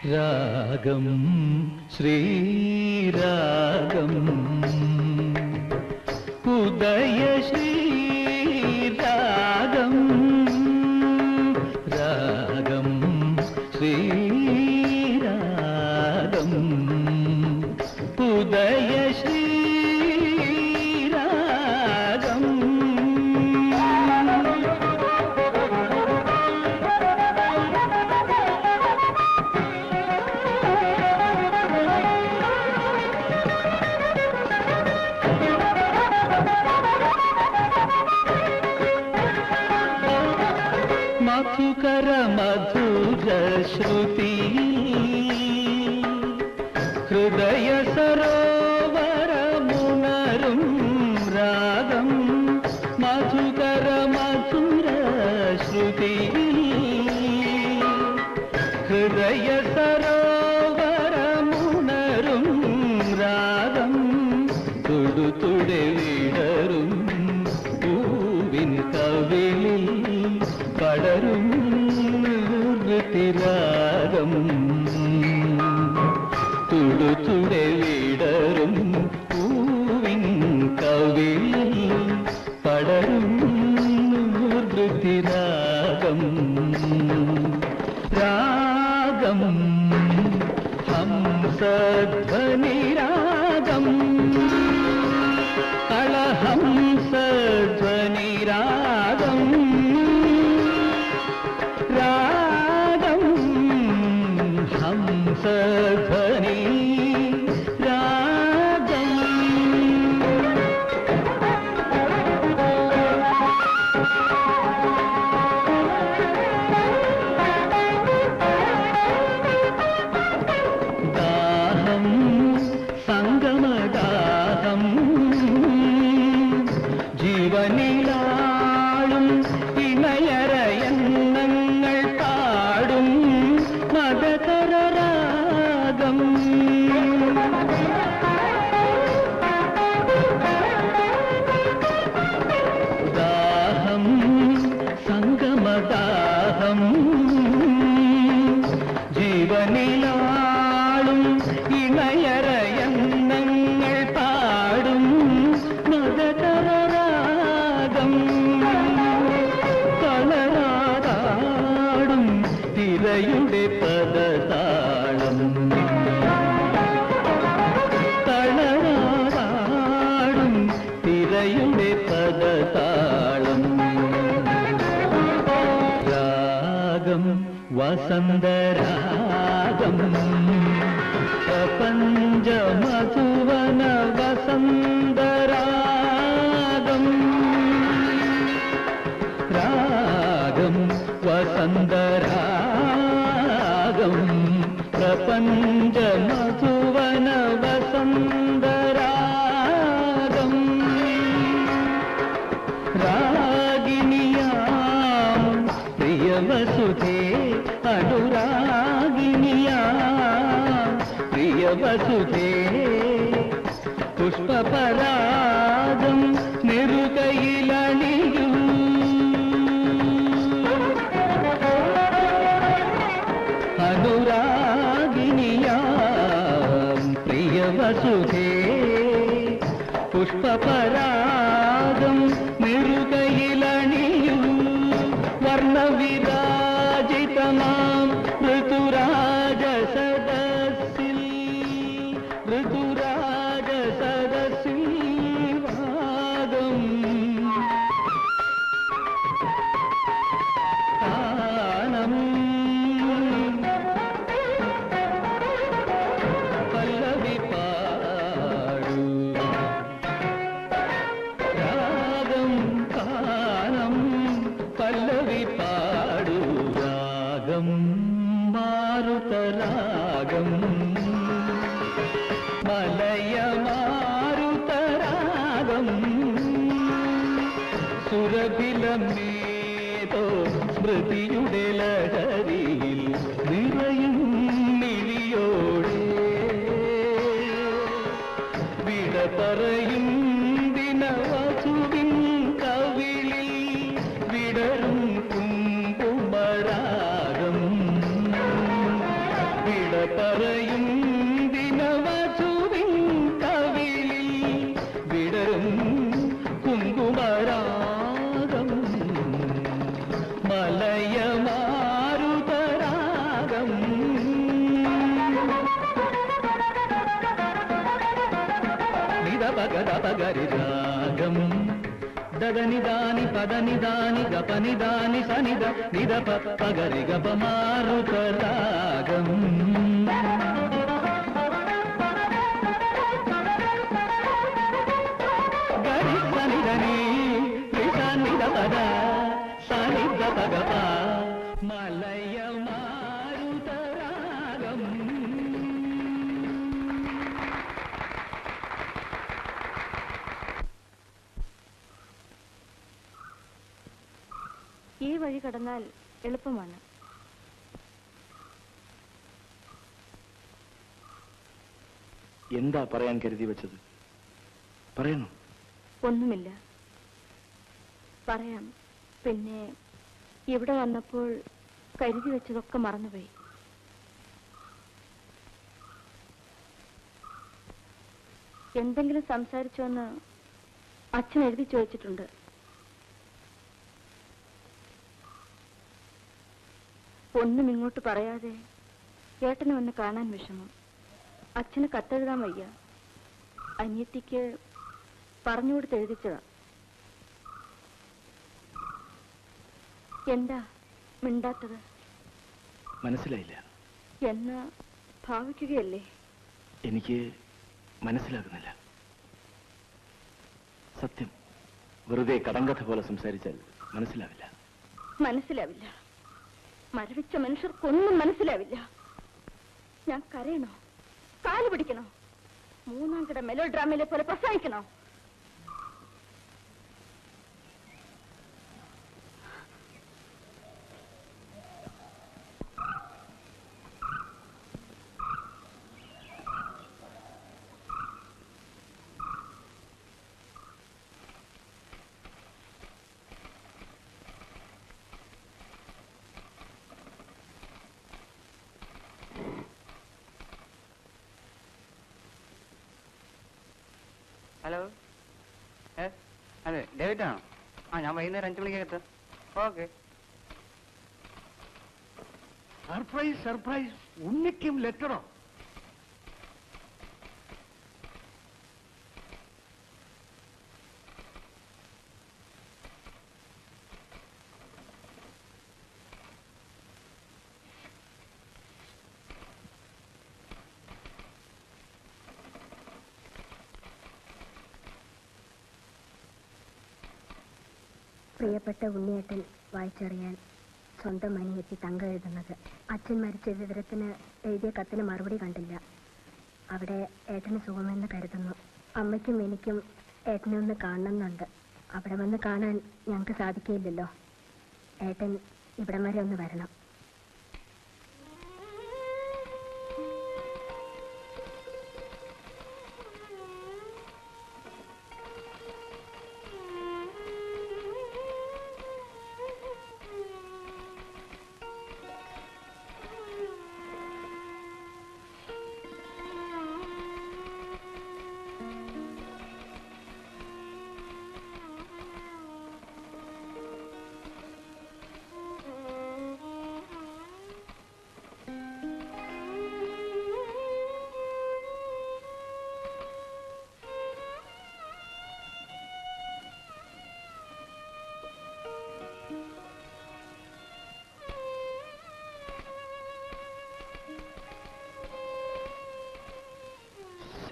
രാഗം ശ്രീരാഗം ഉദയ ശ്രീരാഗം രാഗം ശ്രീരാഗം ഉദയ ശ്രീരാഗം മധുകര മധുര ശ്രുതി ഹൃദയ സരോവരമുണരും രാഗം മധുകര മധുര ശ്രുതി ഹൃദയ സരോവരമുണരും രാഗം തുടുതുടെ വിടരും പൂവിൻ കവിളിൽ പടരും ഋതിരാഗം തുടുതുടെ വിടരും പൂവിൻ കവിളിൽ പടരും ഋതിരാഗം രാഗം ഹംസധ്വനിരാഗം കളഹംസധ്വനിരാഗം രാഗം ഹംസധ്വനി രാഗം ദാഹം സംഗമദാഹം ജീവനിലാളും ഇണയരയന്നങ്ങൾ പാടും മദകരരാഗം ദാഹം സംഗമദാഹം ജീവനിലാളും ഇണയരയന്നങ്ങൾ പാടും മദകരരാഗം കളറാടാടും തിരയുടെ പദതാളം കളറാടാടും തിരയുടെ പദതാളം രാഗം വസന്തരാഗം പ്രപഞ്ച മധുവന വസന്തരാഗം രാഗം വസന്തരാഗം പ്രപഞ്ച മധുവന വസന്തരാഗം രാഗിണിയാം പ്രിയവസുധേ അനുരാഗിണിയാം പ്രിയവസുധേ പുഷ്പപരാഗം നെറുകയിലണിയൂ അനുരാഗ വസുധേ പുഷ്പപരാഗം നെറുകയിലണിയൂ വർണ്ണവിരാജിതമാം ഋതുരാജ സദസ്സിൽ ഋതുരാജ സദസ്സിൽ ഭാഗം താനം പല്ലവി പാടൂ രാഗം താനം പല്ലവി പാടൂ രാഗം മാരുതരാഗം മലയ മാരുതരാഗം സുരഭിലമേതോ സ്മൃതിയുടെ ലഹരിയിൽ നിറയും മിഴിയോടെ വിട പറയും ദിനവസുവിൻ കവിളിൽ വിടരും കുങ്കുമരാഗം വിട പറയും ദിനവസുവിൻ കവിളിൽ വിടരും കുങ്കുമരാഗം മലയ മാരുതരാഗം నిదపగరి రాగం దదనిదాని పదనిదాని గపనిదాని సనిద నిదప పగరి గప మారుత రాగం గరి సనిదని నిద పద సనిద పగప మలయ మారుత రాగం ഈ വഴി കടന്നാൽ എളുപ്പമാണ്. എന്താ പറയാൻ കരുതി വെച്ചത്? പറയണോ? ഒന്നുമില്ല, പറയാം. പിന്നെ ഇവിടെ വന്നപ്പോൾ കരുതി വെച്ചതൊക്കെ മറന്നുപോയി. എന്തെങ്കിലും സംസാരിച്ചോന്ന് അച്ഛൻ എഴുതി ചോദിച്ചിട്ടുണ്ട്. ഒന്നും ഇങ്ങോട്ട് പറയാതെ ഏട്ടനെ വന്ന് കാണാൻ വിഷമം. അച്ഛന് കത്തെഴുതാൻ വയ്യ. അനിയത്തിക്ക് പറഞ്ഞുകൊടുത്ത് എഴുതിച്ചതാ. എന്താ മിണ്ടാത്തത്? മനസ്സിലായില്ല. എന്നാ ഭാവിക്കുകയല്ലേ? എനിക്ക് മനസ്സിലാകുന്നില്ല. സത്യം, വെറുതെ കടങ്കഥ പോലെ സംസാരിച്ചാൽ മനസ്സിലാവില്ല. മനസ്സിലാവില്ല. മരവിച്ച മനുഷ്യർക്കൊന്നും മനസ്സിലാവില്ല. ഞാൻ കരയണോ? കാല് പിടിക്കണോ? മൂന്നാം കിട മെലോ ഡ്രാമയിലെ പോലെ പ്രസംഗിക്കണോ? ഹലോ, അതെ ഡേവിഡാണോ? ഞാൻ വൈകുന്നേരം 5 മണിക്ക് എത്താം. ഓക്കെ. സർപ്രൈസ് സർപ്രൈസ്, ഉണ്ണിക്കും ലെറ്ററോ? പ്രിയപ്പെട്ട ഉണ്ണിയേട്ടൻ വായിച്ചറിയാൻ സ്വന്തം അനിയത്തി തങ്ക എഴുതുന്നത്. അച്ഛൻ മരിച്ച വിവരത്തിന് എഴുതിയ കത്തിന് മറുപടി കണ്ടില്ല. അവിടെ ഏട്ടന് സുഖമെന്ന് കരുതുന്നു. അമ്മയ്ക്കും എനിക്കും ഏട്ടനെ ഒന്ന് കാണണമെന്നുണ്ട്. അവിടെ വന്ന് കാണാൻ ഞങ്ങൾക്ക് സാധിക്കില്ലല്ലോ. ഏട്ടൻ ഇവിടം വരെ ഒന്ന് വരണം.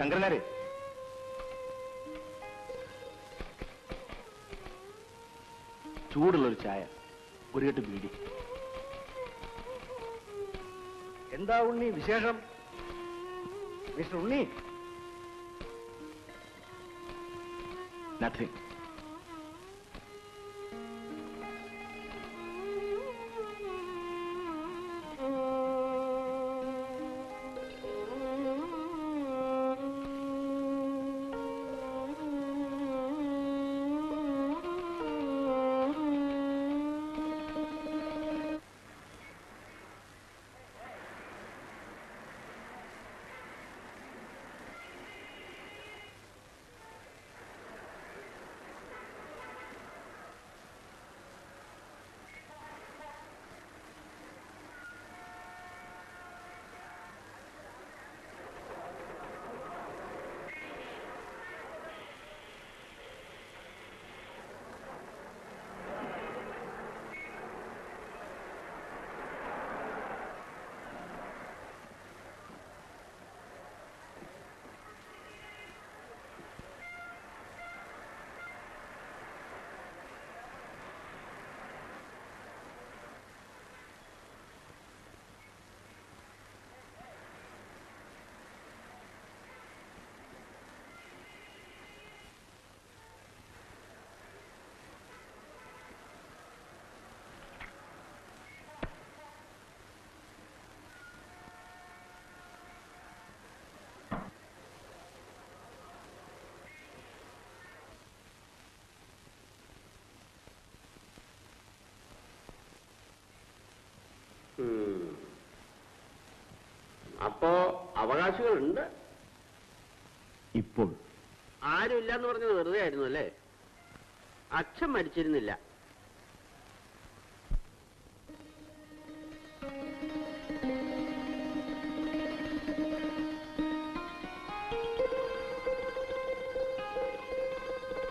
ശങ്കരനാരെ, ചൂടുള്ളൊരു ചായ, ഒരു കെട്ട് ബീഡി. എന്താ ഉണ്ണി വിശേഷം? മിസ്റ്റർ ഉണ്ണി. നത്തിങ്. അപ്പോ അവകാശികളുണ്ട്. ഇപ്പോൾ ആരുമില്ല എന്ന് പറഞ്ഞത് വെറുതെ ആയിരുന്നു അല്ലേ? അച്ഛൻ മരിച്ചിരുന്നില്ല.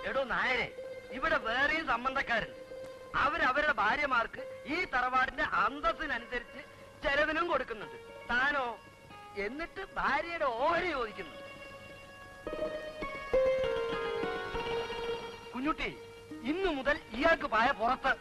എടോ നായരെ, ഇവിടെ വേറെയും സംബന്ധക്കാരുണ്ട്. അവരവരുടെ ഭാര്യമാർക്ക് ഈ തറവാടിന്റെ അന്തസ്സിനനുസരിച്ച് ചെലവിനും കൊടുക്കുന്നുണ്ട്. താനോ എന്നിട്ട് ഭാര്യയുടെ ഓഹരി ചോദിക്കുന്നു. കുഞ്ഞുട്ടി, ഇന്നു മുതൽ ഇയാൾക്ക് പായ പുറത്ത്.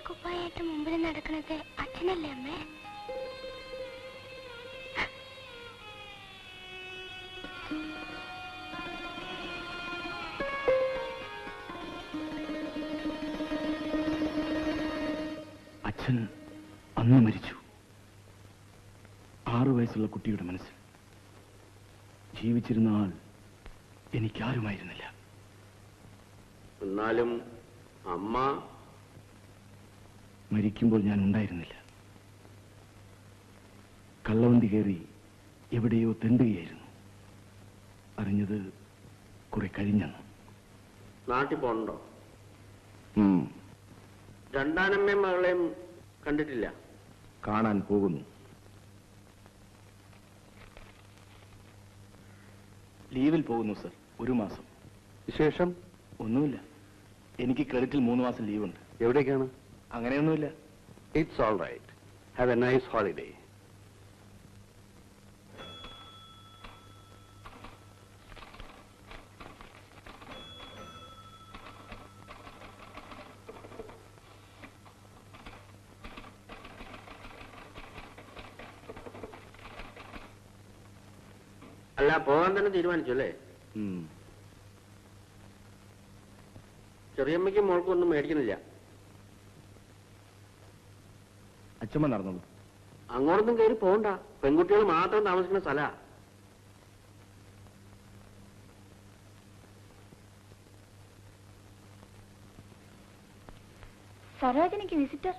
കുപ്പായിട്ട് മുമ്പിൽ നടക്കുന്നത് അച്ഛനല്ലേ അമ്മേ? അച്ഛൻ അന്ന് മരിച്ചു. 6 വയസ്സുള്ള കുട്ടിയുടെ മനസ്സിൽ. ജീവിച്ചിരുന്ന ആൾ എനിക്കാരുമായിരുന്നില്ല. എന്നാലും അമ്മ മരിക്കുമ്പോൾ ഞാൻ ഉണ്ടായിരുന്നില്ല. കള്ളവണ്ടി കയറി എവിടെയോ തെണ്ടുകയായിരുന്നു. അറിഞ്ഞത് കുറെ കഴിഞ്ഞെന്ന്. നാട്ടിൽ പോകണ്ടോ? ഉം. രണ്ടാനമ്മയും മകളെയും കണ്ടിട്ടില്ല. കാണാൻ പോകുന്നു. ലീവിൽ പോകുന്നു സർ. 1 മാസം. വിശേഷം? ഒന്നുമില്ല. എനിക്ക് ക്രെഡിറ്റിൽ 3 മാസം ലീവുണ്ട്. എവിടേക്കാണ്? അങ്ങനെയൊന്നുമില്ല. It's all right. Have a nice holiday. അല്ല, പോകാൻ തന്നെ തീരുമാനിച്ചു അല്ലേ? ചെറിയമ്മയ്ക്കും മോൾക്കും ഒന്നും മേടിക്കുന്നില്ല. അച്ഛമ്മ നടന്നോളൂ. അങ്ങോട്ടൊന്നും കയറി പോകണ്ട. പെൺകുട്ടികൾ മാത്രം താമസിക്കുന്ന സ്ഥലാ. സരോജിനിക്ക് വിസിറ്റർ.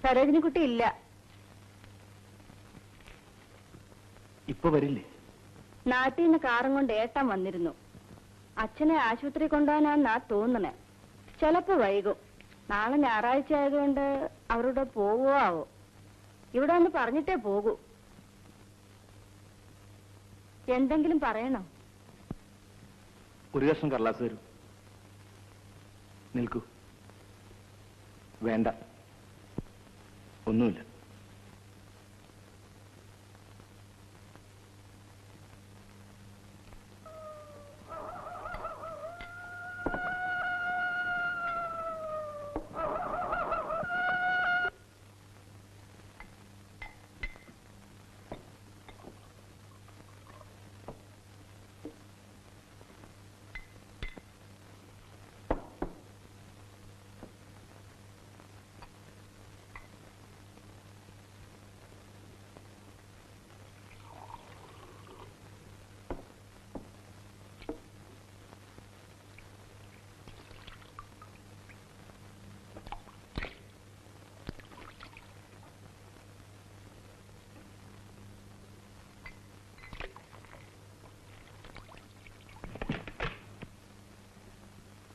സരോജിനി കുട്ടി ഇല്ല. ഇപ്പൊ വരില്ലേ? നാട്ടിൽ നിന്ന് കാറും കൊണ്ട് ഏട്ടൻ വന്നിരുന്നു. അച്ഛനെ ആശുപത്രി കൊണ്ടുപോകാനാന്നാ തോന്നണേ. ചിലപ്പോ വൈകും. നാളെ ഞായറാഴ്ച ആയതുകൊണ്ട് അവരുടെ പോവോ ആവോ. ഇവിടെ ഒന്ന് പറഞ്ഞിട്ടേ പോകൂ. എന്തെങ്കിലും പറയണോ? ഒരു കഷ്ണം കടലാസ് തരൂ. നിൽക്കൂ. വേണ്ട, ഒന്നുമില്ല.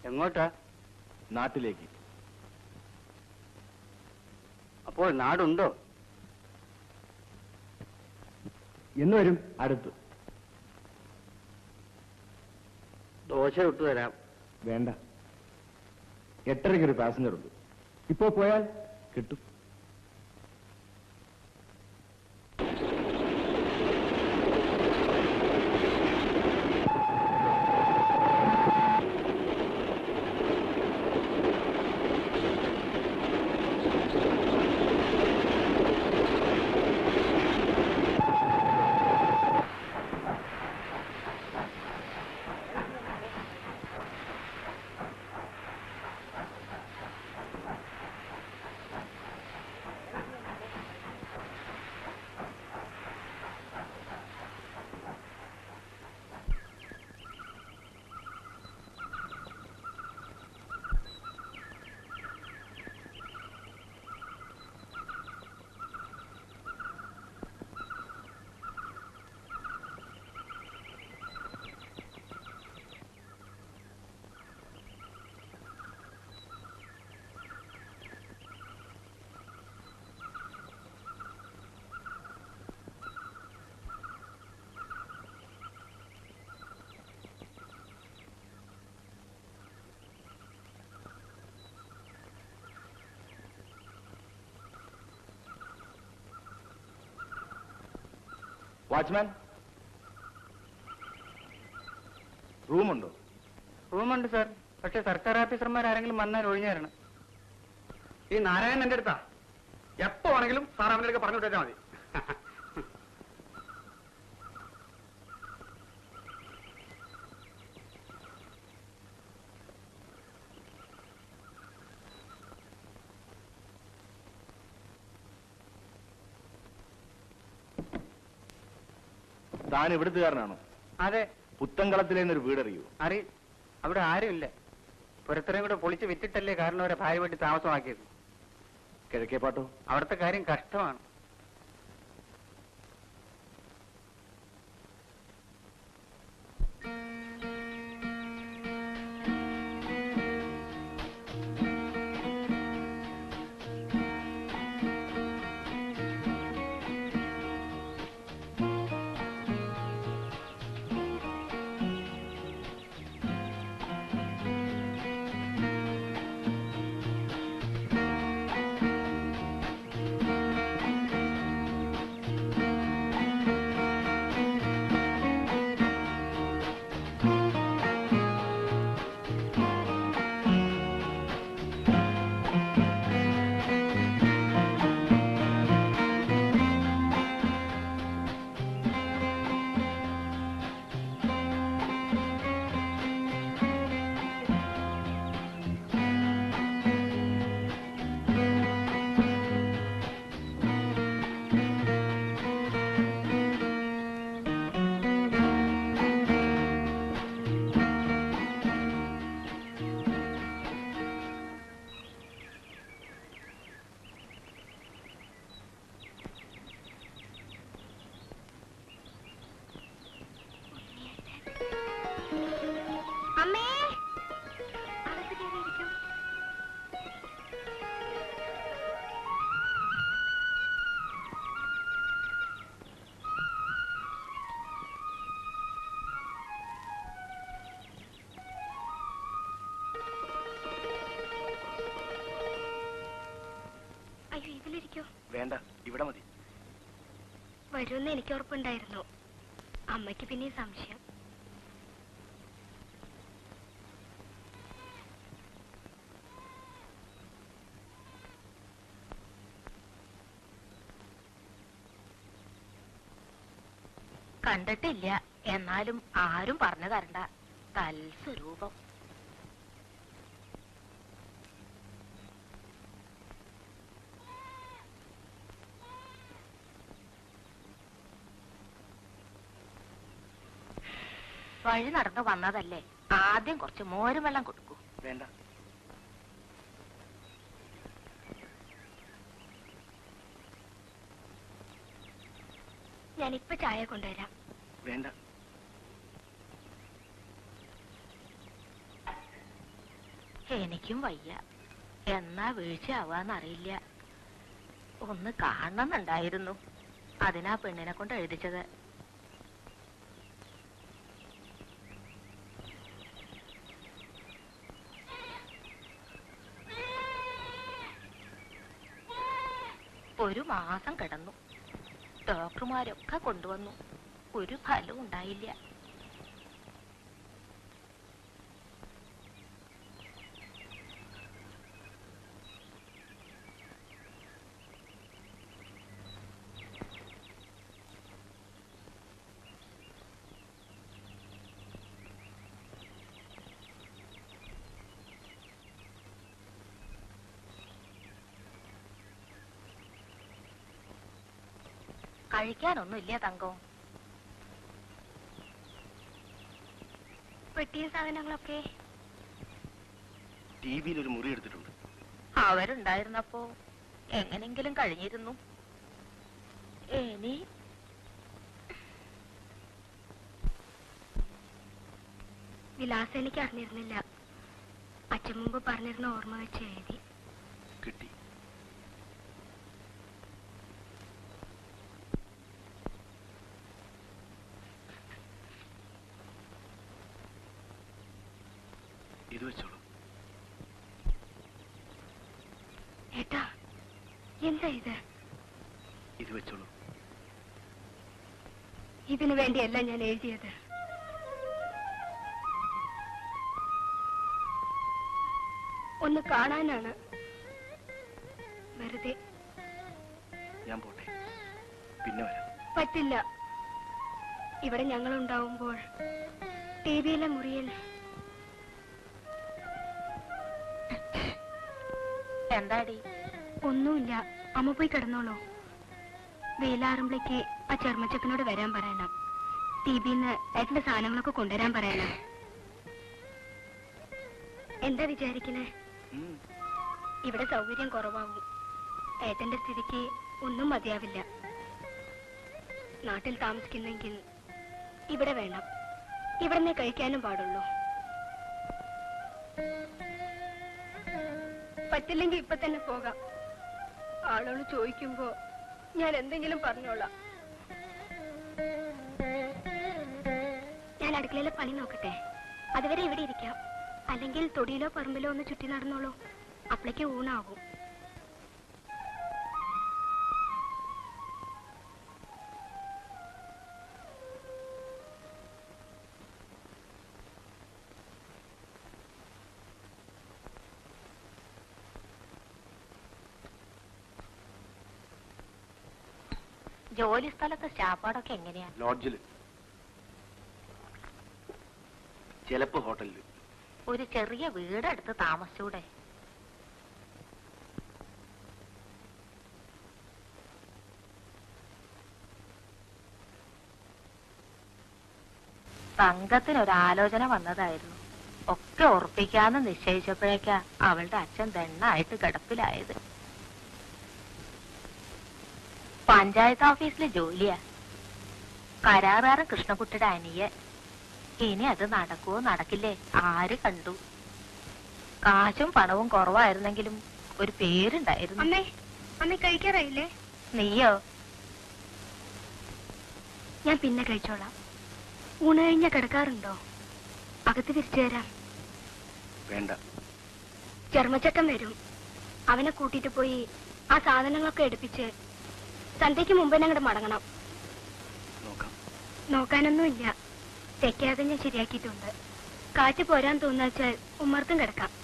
എങ്ങോട്ടാ? നാട്ടിലേക്ക്. അപ്പോൾ നാടുണ്ടോ? എന്ന് വരും? അടുത്ത്. ദോശ ഇട്ടു തരാം. വേണ്ട, 8:30 ഒരു പാസഞ്ചർ ഉണ്ട്. ഇപ്പോ പോയാൽ കിട്ടും. വാച്ച്മാൻ, റൂമുണ്ടോ? റൂമുണ്ട് സാർ. പക്ഷെ സർക്കാർ ഓഫീസർമാർ ആരെങ്കിലും വന്നാൽ ഒഴിഞ്ഞു തരണം. ഈ നാരായണൻ എന്റെ അടുത്താ. എപ്പോ ആണെങ്കിലും സാർ അവന്റെ അടുക്ക പറഞ്ഞു വിട്ടാൽ മതി. താൻ ഇവിടുത്തുകാരനാണോ? അതെ. പുത്തൻകളത്തിലേന്നൊരു വീടറിയോ? അവിടെ ആരുമില്ല. പുരത്തരം കൂടെ പൊളിച്ച് വിറ്റിട്ടല്ലേ കാരണം അവരെ ഭാര്യ വീട്ടിൽ താമസമാക്കിയത്. കിഴക്കേപ്പാട്ടോ? അവിടുത്തെ കാര്യം കഷ്ടമാണ്. വരുമെന്ന് എനിക്ക് ഉറപ്പുണ്ടായിരുന്നു. അമ്മയ്ക്ക് പിന്നെ സംശയം. കണ്ടിട്ടില്ല, എന്നാലും ആരും പറഞ്ഞു തരണ്ട. തൽസ്വരൂപം. വഴി നടന്നു വന്നതല്ലേ, ആദ്യം കുറച്ച് മോരും വെള്ളം കൊടുക്കൂ. വേണ്ട. ഞാനിപ്പോ ചായ കൊണ്ടുവരാം. വേണ്ട. എനിക്കും വയ്യ. എന്നാ വീഴ്ചയാവാന്നറിയില്ല. ഒന്ന് കാണണമെന്നുണ്ടായിരുന്നു. അതിനാ പെണ്ണിനെ കൊണ്ട് എഴുതിച്ചത്. ഒരു മാസം കിടന്നു. ഡോക്ടർമാരൊക്കെ കൊണ്ടുവന്നു. ഒരു ഫലവും ഉണ്ടായില്ല. കഴിക്കാനൊന്നുമില്ല തങ്കം. പെട്ടിയും സാധനങ്ങളൊക്കെ ടിവിയിൽ ഒരു മുറി എടുത്തിട്ടുണ്ട്. അവരുണ്ടായിരുന്നപ്പോ എങ്ങനെങ്കിലും കഴിഞ്ഞിരുന്നു. ഇനി വിലാസം എനിക്ക് അറിഞ്ഞിരുന്നില്ല. അച്ഛൻ മുമ്പ് പറഞ്ഞിരുന്ന ഓർമ്മ വെച്ച് എഴുതി. കിട്ടി. ഇത് വെച്ചോളൂ. ഏട്ടാ, എന്താ ഇത്? ഇത് വെച്ചോളൂ. ഇതിനു വേണ്ടിയല്ല ഞാൻ എഴുതിയത്. ഒന്ന് കാണാനാണ്. വെറുതെ. ഞാൻ പോട്ടെ, പിന്നെ വരാം. പറ്റില്ല. ഇവിടെ ഞങ്ങളുണ്ടാവുമ്പോൾ ടിവിയിലെ മുറിയിൽ എന്താടി? ഒന്നുമില്ല. അമ്മ പോയി കിടന്നോളൂ. വെയിലാറുമ്പോഴേക്ക് ആ ചെറുമച്ചക്കനോട് വരാൻ പറയണം. ടിവിന്ന് ഏട്ടന്റെ സാധനങ്ങളൊക്കെ കൊണ്ടുവരാൻ പറയണം. എന്താ വിചാരിക്കണേ? ഇവിടെ സൗകര്യം കുറവാകും. ഏട്ടന്റെ സ്ഥിതിക്ക് ഒന്നും മതിയാവില്ല. നാട്ടിൽ താമസിക്കുന്നെങ്കിൽ ഇവിടെ വേണം. ഇവിടുന്ന് കഴിക്കാനും പാടുള്ളൂ. പറ്റില്ലെങ്കിൽ ഇപ്പൊ തന്നെ പോകാം. ആളുകൾ ചോദിക്കുമ്പോ ഞാൻ എന്തെങ്കിലും പറഞ്ഞോളാം. ഞാൻ അടുക്കളയിലെ പണി നോക്കട്ടെ. അതുവരെ ഇവിടെ ഇരിക്കാം. അല്ലെങ്കിൽ തൊടിയിലോ പറമ്പിലോ ഒന്ന് ചുറ്റി നടന്നോളൂ. അപ്പോഴേക്ക് ഊണാകും. ജോലി സ്ഥലത്ത് സ്റ്റാപ്പാടൊക്കെ എങ്ങനെയാ? ലോഡ്ജില്, ചിലപ്പോ ഹോട്ടലില്. ഒരു ചെറിയ വീടെടുത്ത് താമസിച്ചൂടെ? തങ്കത്തിനൊരാലോചന വന്നതായിരുന്നു. ഒക്കെ ഉറപ്പിക്കാന്ന് നിശ്ചയിച്ചപ്പോഴേക്കാ അവളുടെ അച്ഛൻ ദണ്ണായിട്ട് കിടപ്പിലായത്. പഞ്ചായത്ത് ഓഫീസിലെ ജോലിയാ. കരാറുകാരൻ കൃഷ്ണകുട്ടിയുടെ അനിയൻ. ഇനി അത് നടക്കുവോ നടക്കില്ലേ ആര് കണ്ടു? കാശും പണവും കുറവായിരുന്നെങ്കിലും ഒരു പേരുണ്ടായിരുന്നു. അമ്മേ, അമ്മ കഴിക്കാറായില്ലേ? നീയോ? ഞാൻ പിന്നെ കഴിച്ചോളാം. ഊണ് കഴിഞ്ഞ കിടക്കാറുണ്ടോ? അകത്ത് തിരിച്ചു തരാം. വേണ്ട. ചെറുമച്ചക്കൻ വരും. അവനെ കൂട്ടിട്ട് പോയി ആ സാധനങ്ങളൊക്കെ എടുപ്പിച്ച് സന്ധ്യയ്ക്ക് മുമ്പേ അങ്ങോട്ട് മടങ്ങണം. നോക്കാം. നോക്കാനൊന്നുമില്ല. തെക്കാതെ ഞാൻ ശരിയാക്കിയിട്ടുണ്ട്. കാറ്റ് പോരാൻ തോന്നാച്ചാൽ ഉമ്മർത്തും കിടക്കാം.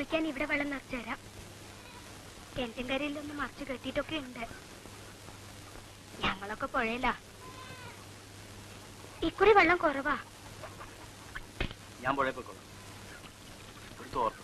കുളിക്കാൻ ഇവിടെ വെള്ളം നിറച്ചു തരാം. കിണറ്റിൻകരയിലൊന്ന് മറിച്ച് കെട്ടിയിട്ടൊക്കെ ഉണ്ട്. ഞങ്ങളൊക്കെ പുഴയിലാ. ഇക്കുറി വെള്ളം കുറവാ. ഞാൻ പുഴയിൽ പോയിക്കോളാം. ഒരു തോർത്ത്.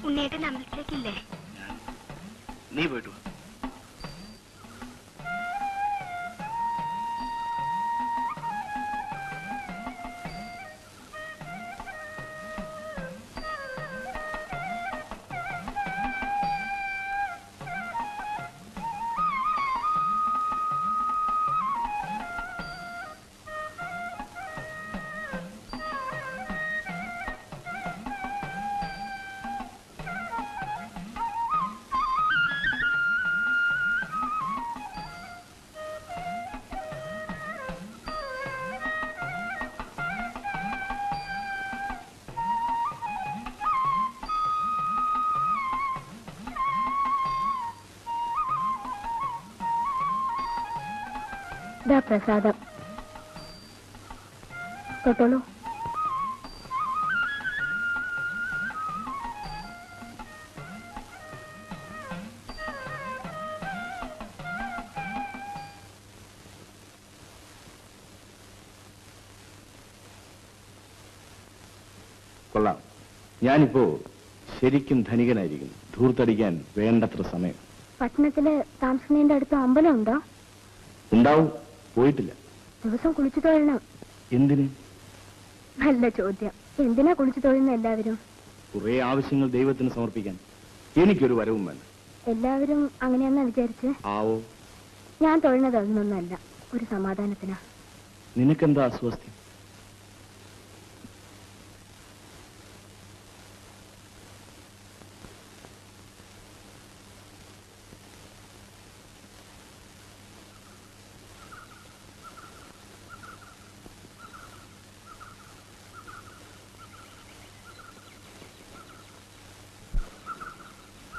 ഉണ്ണേട്ടൻ അമ്പലത്തിലേക്കില്ലേ? നീ പോയിട്ടു. ഇതാ പ്രസാദം, തൊട്ടോളൂ. കൊള്ളാം. ഞാനിപ്പോ ശരിക്കും ധനികനായിരിക്കുന്നു. ധൂർത്തടിക്കാൻ വേണ്ടത്ര സമയം. പട്ടണത്തില് താമസിക്കുന്നതിന്റെ അടുത്ത് അമ്പലം ഉണ്ടോ? ഉണ്ടാവും. പോയിട്ടില്ല. ദിവസം കുളിച്ചു തൊഴണം. എന്തിന്? നല്ല ചോദ്യം. എന്തിനാ കുളിച്ചു തൊഴുന്ന എല്ലാവരും? കുറെ ആവശ്യങ്ങൾ ദൈവത്തിന് സമർപ്പിക്കാൻ. എനിക്കൊരു വരവും വേണ്ട. എല്ലാവരും അങ്ങനെയാന്നാ വിചാരിച്ച്? ആവോ. ഞാൻ തൊഴുന്നത് അതൊന്നൊന്നല്ല, ഒരു സമാധാനത്തിനാ. നിനക്കെന്താ അസ്വസ്ഥം?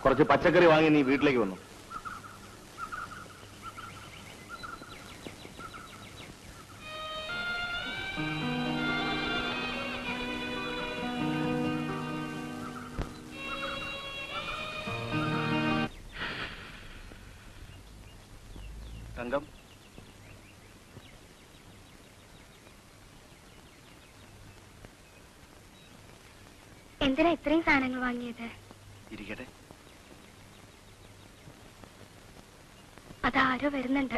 കുറച്ച് പച്ചക്കറി വാങ്ങി നീ വീട്ടിലേക്ക് വന്നു. തങ്കം, എന്തിനാ ഇത്രയും സാധനങ്ങൾ വാങ്ങിയത്? ഇരിക്കട്ടെ. അതാരോ വരുന്നുണ്ട്.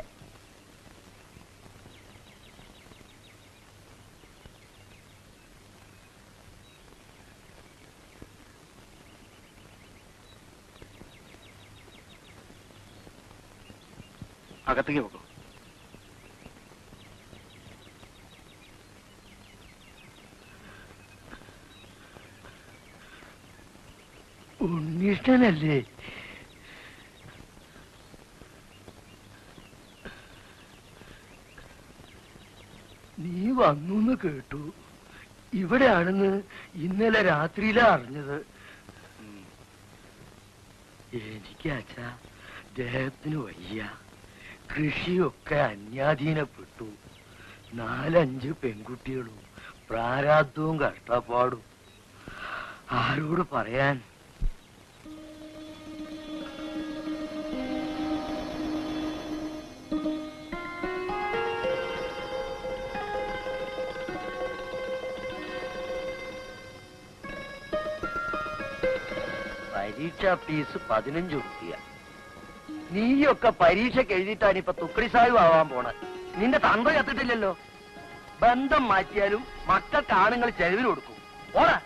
അകത്തേക്ക് പോകൂ. ഉണ്ണിഷ്ടനല്ലേ? നീ വന്നു കേട്ടു. ഇവിടെയാണെന്ന് ഇന്നലെ രാത്രിയിലാ അറിഞ്ഞത്. എനിക്ക് അച്ഛാ ദേഹത്തിന് വയ്യ. കൃഷിയൊക്കെ അന്യാധീനപ്പെട്ടു. 4-5 പെൺകുട്ടികളും പ്രാരാബ്ദവും കഷ്ടപ്പാടും. ആരോട് പറയാൻ? പരീക്ഷാ ഫീസ് 15 രൂപ. നീയൊക്കെ പരീക്ഷയ്ക്ക് എഴുതിയിട്ടാണ് ഇപ്പൊ തുക്കടി സാഹിബ് ആവാൻ പോണ. നിന്റെ തന്ത ചത്തിട്ടില്ലല്ലോ. ബന്ധം മാറ്റിയാലും മക്കൾക്ക് ആണുങ്ങൾ ചെലവിന് കൊടുക്കും. ഓടാ.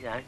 ഞാൻ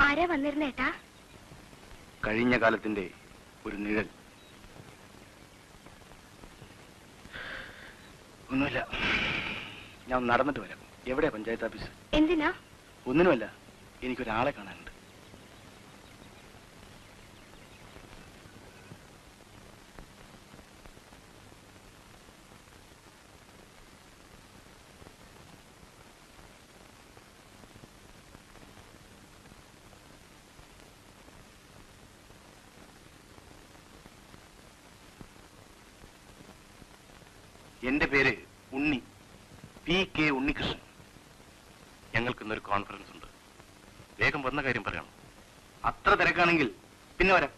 ആരാ വന്നിരുന്നേട്ടാ? കഴിഞ്ഞ കാലത്തിന്റെ ഒരു നിഴൽ. ഒന്നുമില്ല, ഞാൻ നടന്നിട്ട് വരാം. എവിടെയാ പഞ്ചായത്ത് ഓഫീസ്? എന്തിനാ? ഒന്നിനുമല്ല, എനിക്കൊരാളെ കാണാനുണ്ട്. എന്റെ പേര് ഉണ്ണി, PK ഉണ്ണികൃഷ്ണൻ. ഞങ്ങൾക്ക് ഇന്നൊരു കോൺഫറൻസ് ഉണ്ട്. വേഗം വന്ന കാര്യം പറയണം. അത്ര തിരക്കാണെങ്കിൽ പിന്നെ വരാം.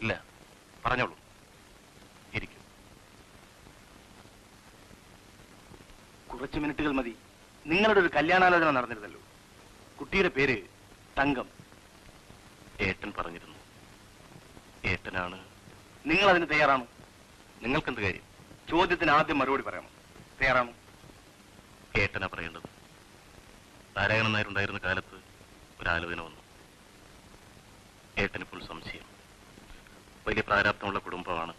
ഇല്ല, പറഞ്ഞോളൂ. ഇരിക്കും. കുറച്ച് മിനിറ്റുകൾ മതി. നിങ്ങളുടെ ഒരു കല്യാണാലോചന നടന്നിരുന്നല്ലോ. കുട്ടിയുടെ പേര് തങ്കം. ഏട്ടൻ പറഞ്ഞിരുന്നു. ഏട്ടനാണ്. നിങ്ങൾ അതിന് തയ്യാറാണോ? നിങ്ങൾക്കെന്ത് കാര്യം? ചോദ്യത്തിന് ആദ്യം മറുപടി പറയണം. തയ്യാറാണോ? ഏട്ടനാ പറയേണ്ടത്. നാരായണൻ നായരുണ്ടായിരുന്ന കാലത്ത് ഒരാലോചന വന്നു. ഏട്ടനിപ്പോൾ സംശയം. വലിയ പ്രാരാബ്ദമുള്ള കുടുംബമാണ്.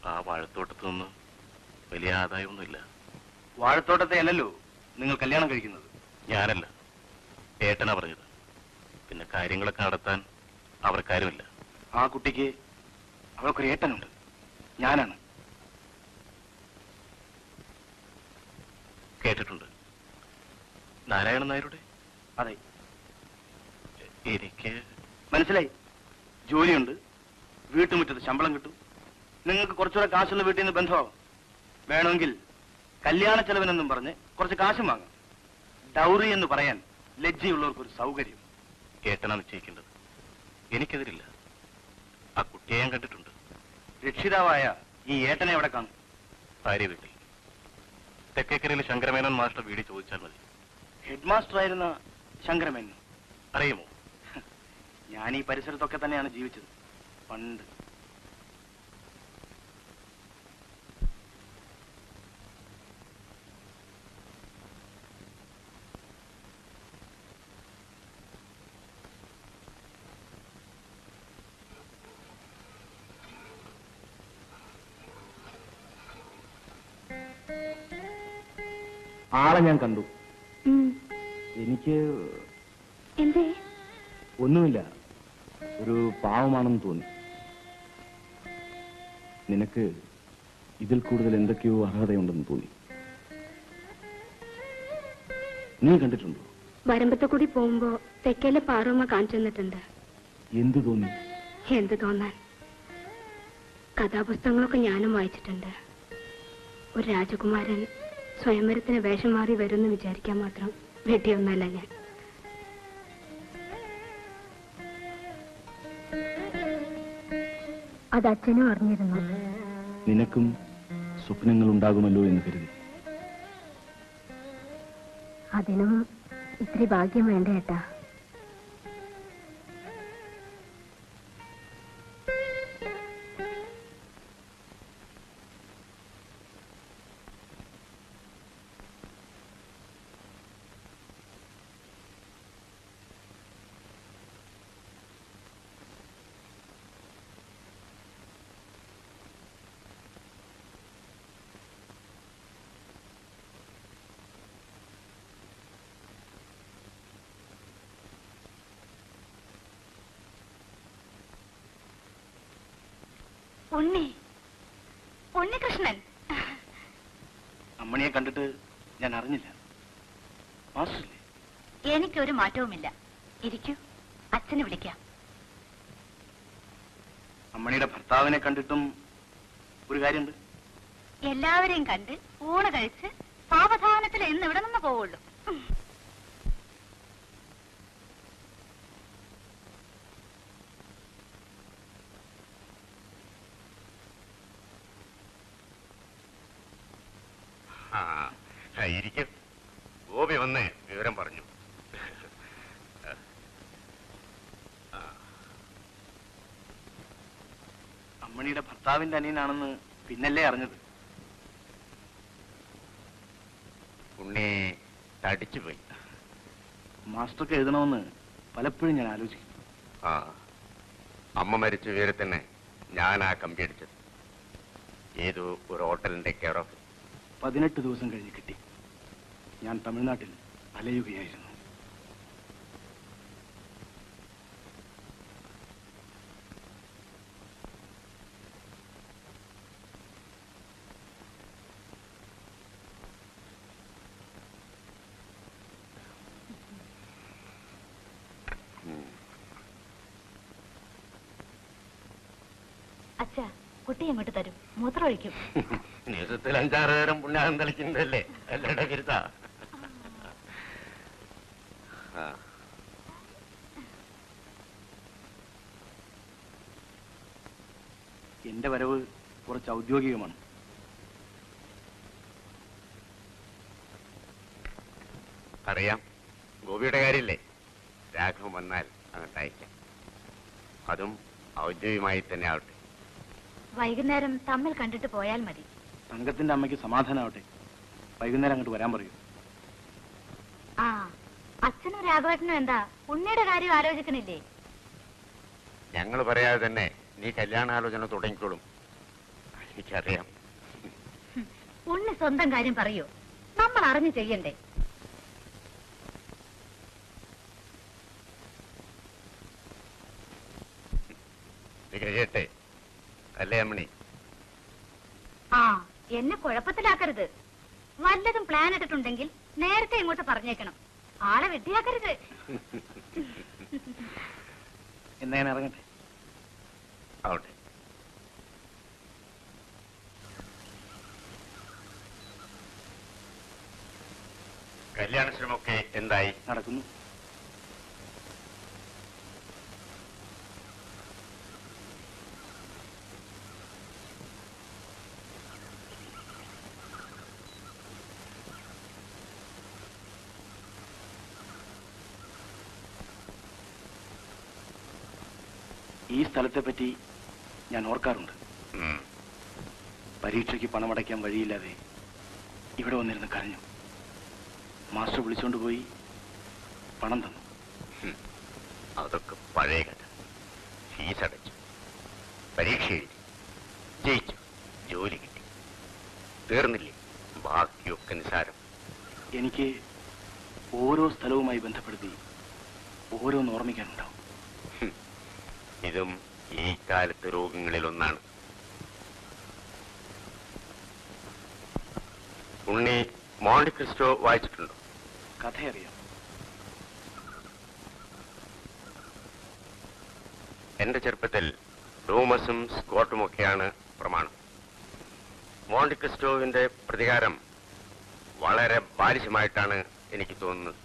ആ വാഴത്തോട്ടത്ത് നിന്ന് വലിയ ആദായമൊന്നുമില്ല. വാഴത്തോട്ടത്തെ അല്ലല്ലോ നിങ്ങൾ കല്യാണം കഴിക്കുന്നത്. ഞാനല്ല, ഏട്ടനാ പറഞ്ഞത്. പിന്നെ കാര്യങ്ങളൊക്കെ നടത്താൻ അവർക്കാരുമില്ല. ആ കുട്ടിക്ക് അവൾക്കൊരു ഏട്ടനുണ്ട്. ഞാനാണ്. കേട്ടിട്ടുണ്ട്. നാരായണൻ നായരുടെ? അതെ. എനിക്ക് മനസ്സിലായി. ജോലിയുണ്ട്, വീട്ടുമുറ്റത്ത് ശമ്പളം കിട്ടും, നിങ്ങൾക്ക് കുറച്ചുകൂടെ കാശൊന്ന് വീട്ടിൽ നിന്ന് ബന്ധമാവും. വേണമെങ്കിൽ കല്യാണ ചെലവിനെന്നും പറഞ്ഞ് കുറച്ച് കാശും വാങ്ങാം. ഡൗറി എന്ന് പറയാൻ ലജ്ജയുള്ളവർക്കൊരു സൗകര്യം. ഏട്ടനാ നിശ്ചയിക്കേണ്ടത്. എനിക്കെതിരില്ല. ആ കുട്ടിയെ ഞാൻ കണ്ടിട്ടുണ്ട്. രക്ഷിതാവായ ഈ ഏട്ടനെ എവിടെ കാണും? ഭാര്യ വീട്ടിൽ. തെക്കേക്കരയിലെ ശങ്കരമേനോൻ മാസ്റ്റർ വീട് ചോദിച്ചാൽ മതി. ഹെഡ് മാസ്റ്റർ ആയിരുന്ന ശങ്കരമേനോൻ അറിയുമോ? ഞാൻ ഈ പരിസരത്തൊക്കെ തന്നെയാണ് ജീവിച്ചത് പണ്ട്. ആളെ ഞാൻ കണ്ടു. എനിക്ക് എന്തേ? ഒന്നുമില്ല, ഒരു പാവമാണെന്ന് തോന്നി. നിനക്ക് ഇതിൽ കൂടുതൽ എന്തൊക്കെയോ അർഹതയുണ്ടെന്ന് തോന്നി. നീ കണ്ടിട്ടുണ്ടോ? വരമ്പത്തെ കൂടി പോകുമ്പോ തെക്കേലെ പാറമ്മ കാണിച്ചു തന്നിട്ടുണ്ട്. എന്ത് തോന്നി? എന്ത് തോന്നാൻ, കഥാപുസ്തകങ്ങളൊക്കെ ഞാനും വായിച്ചിട്ടുണ്ട്. ഒരു രാജകുമാരൻ സ്വയംവരത്തിന് വേഷം മാറി വരുമെന്ന് വിചാരിക്കാൻ മാത്രം വെട്ടിയൊന്നല്ല ഞാൻ. അത് അച്ഛനും അറിഞ്ഞിരുന്നു. നിനക്കും സ്വപ്നങ്ങൾ ഉണ്ടാകുമല്ലോ എന്ന് കരുതി. അതിനും ഇത്തിരി ഭാഗ്യം വേണ്ട ഏട്ടാ. ഉണ്ണികൃഷ്ണൻ. അമ്മണിയെ കണ്ടിട്ട് ഞാൻ അറിഞ്ഞില്ല. മാസ്റ്ററില്ലേ? എനിക്കൊരു മാറ്റവുമില്ല. ഇരിക്കൂ, അച്ഛനെ വിളിക്കാം. അമ്മണിയുടെ ഭർത്താവിനെ കണ്ടിട്ടും ഒരു കാര്യമുണ്ട്. എല്ലാവരെയും കണ്ട് ഊണ് കഴിച്ച് സാവധാനത്തിൽ എന്ന് ഇവിടെ നിന്ന് പോവുള്ളൂ. ഇരിക്കും. ഗോപി വന്ന് വിവരം പറഞ്ഞു. അമ്മണിയുടെ ഭർത്താവിന്റെ അനിയനാണെന്ന് പിന്നല്ലേ അറിഞ്ഞത്. ഉണ്ണി തടിച്ചുപോയി. മാസ്റ്റർക്ക് എഴുതണമെന്ന് പലപ്പോഴും ഞാൻ ആലോചിക്കും. അമ്മ മരിച്ച വിവരത്തിന് ഞാൻ ആ കമ്പി അടിച്ചത് ഏതോ ഒരു ഹോട്ടലിന്റെ കെയർ ഓഫ്. 18 ദിവസം കഴിഞ്ഞ് കിട്ടി. ഞാൻ തമിഴ്നാട്ടിൽ അലയുകയായിരുന്നു. അച്ഛാ, കുട്ടി അങ്ങോട്ട് തരും, മൂത്രം ഒഴിക്കും. ദിവസത്തിൽ 5-6 നേരം പുണ്യാഹം കളിക്കുന്നതല്ലേ അല്ലേടാ കരുത. എന്റെ വരവ് കുറച്ച് ഔദ്യോഗികമാണ്. അറിയാം. ഗോപിയുടെ കാര്യമില്ലേ? രാഘവൻ വന്നാൽ അങ്ങോട്ട് അയക്കാം. അതും ഔദ്യോഗികമായി തന്നെ ആവട്ടെ. വൈകുന്നേരം തമ്മിൽ കണ്ടിട്ട് പോയാൽ മതി. തങ്കത്തിന്റെ അമ്മയ്ക്ക് സമാധാനമാവട്ടെ. വൈകുന്നേരം അങ്ങോട്ട് വരാൻ പറയൂ. ആ, അച്ഛനും രാഘവേട്ടനും എന്താ ഉണ്ണിയുടെ കാര്യം ആലോചിക്കണില്ലേ? ഞങ്ങൾ പറയാതെ തന്നെ നീ കല്യാണാലോചന തുടങ്ങിക്കോളും. എനിക്കറിയാം. ഉണ്ണി സ്വന്തം കാര്യം പറയൂ, നമ്മൾ അറിഞ്ഞു ചെയ്യണ്ടേ? കഴിയട്ടെ അല്ലേ അമ്മണി? ആ, എന്നെ കുഴപ്പത്തിലാക്കരുത്. വല്ലതും പ്ലാൻ ഇട്ടിട്ടുണ്ടെങ്കിൽ നേരത്തെ ഇങ്ങോട്ട് പറഞ്ഞേക്കണം. ആളെ വെട്ടിയാക്കരുത്. എന്നാ ഞാൻ ഇറങ്ങട്ടെ. ആവട്ടെ. കല്യാണ ശ്രമമൊക്കെ എന്തായി? നടക്കുന്നു. ഈ സ്ഥലത്തെ പറ്റി ഞാൻ ഓർക്കാറുണ്ട്. പരീക്ഷയ്ക്ക് പണമടയ്ക്കാൻ വഴിയില്ലാതെ ഇവിടെ വന്നിരുന്ന് കരഞ്ഞു. മാസ്റ്റർ വിളിച്ചോണ്ട് പോയി പണം തന്നു. അതൊക്കെ പഴയ കഥ. ഫീസ് അടച്ചു, പരീക്ഷ എഴുതി, ജയിച്ചു, ജോലി കിട്ടി. തീർന്നില്ലേ? ബാക്കിയൊക്കെ നിസാരം. എനിക്ക് ഓരോ സ്ഥലവുമായി ബന്ധപ്പെടുത്തി ഓരോന്ന് ഓർമ്മിക്കാനുണ്ടാവും. ഇതും ഈ കാലത്തെ രോഗങ്ങളിൽ ഒന്നാണ്. ഉണ്ണി മോണ്ടി ക്രിസ്റ്റോ വായിച്ചിട്ടുണ്ടോ? കഥയറിയാം. എന്റെ ചെറുപ്പത്തിൽ റൂമസും സ്കോട്ടുമൊക്കെയാണ് പ്രമാണം. മോണ്ടി ക്രിസ്റ്റോവിന്റെ പ്രതികാരം വളരെ ബാലിശമായിട്ടാണ് എനിക്ക് തോന്നുന്നത്.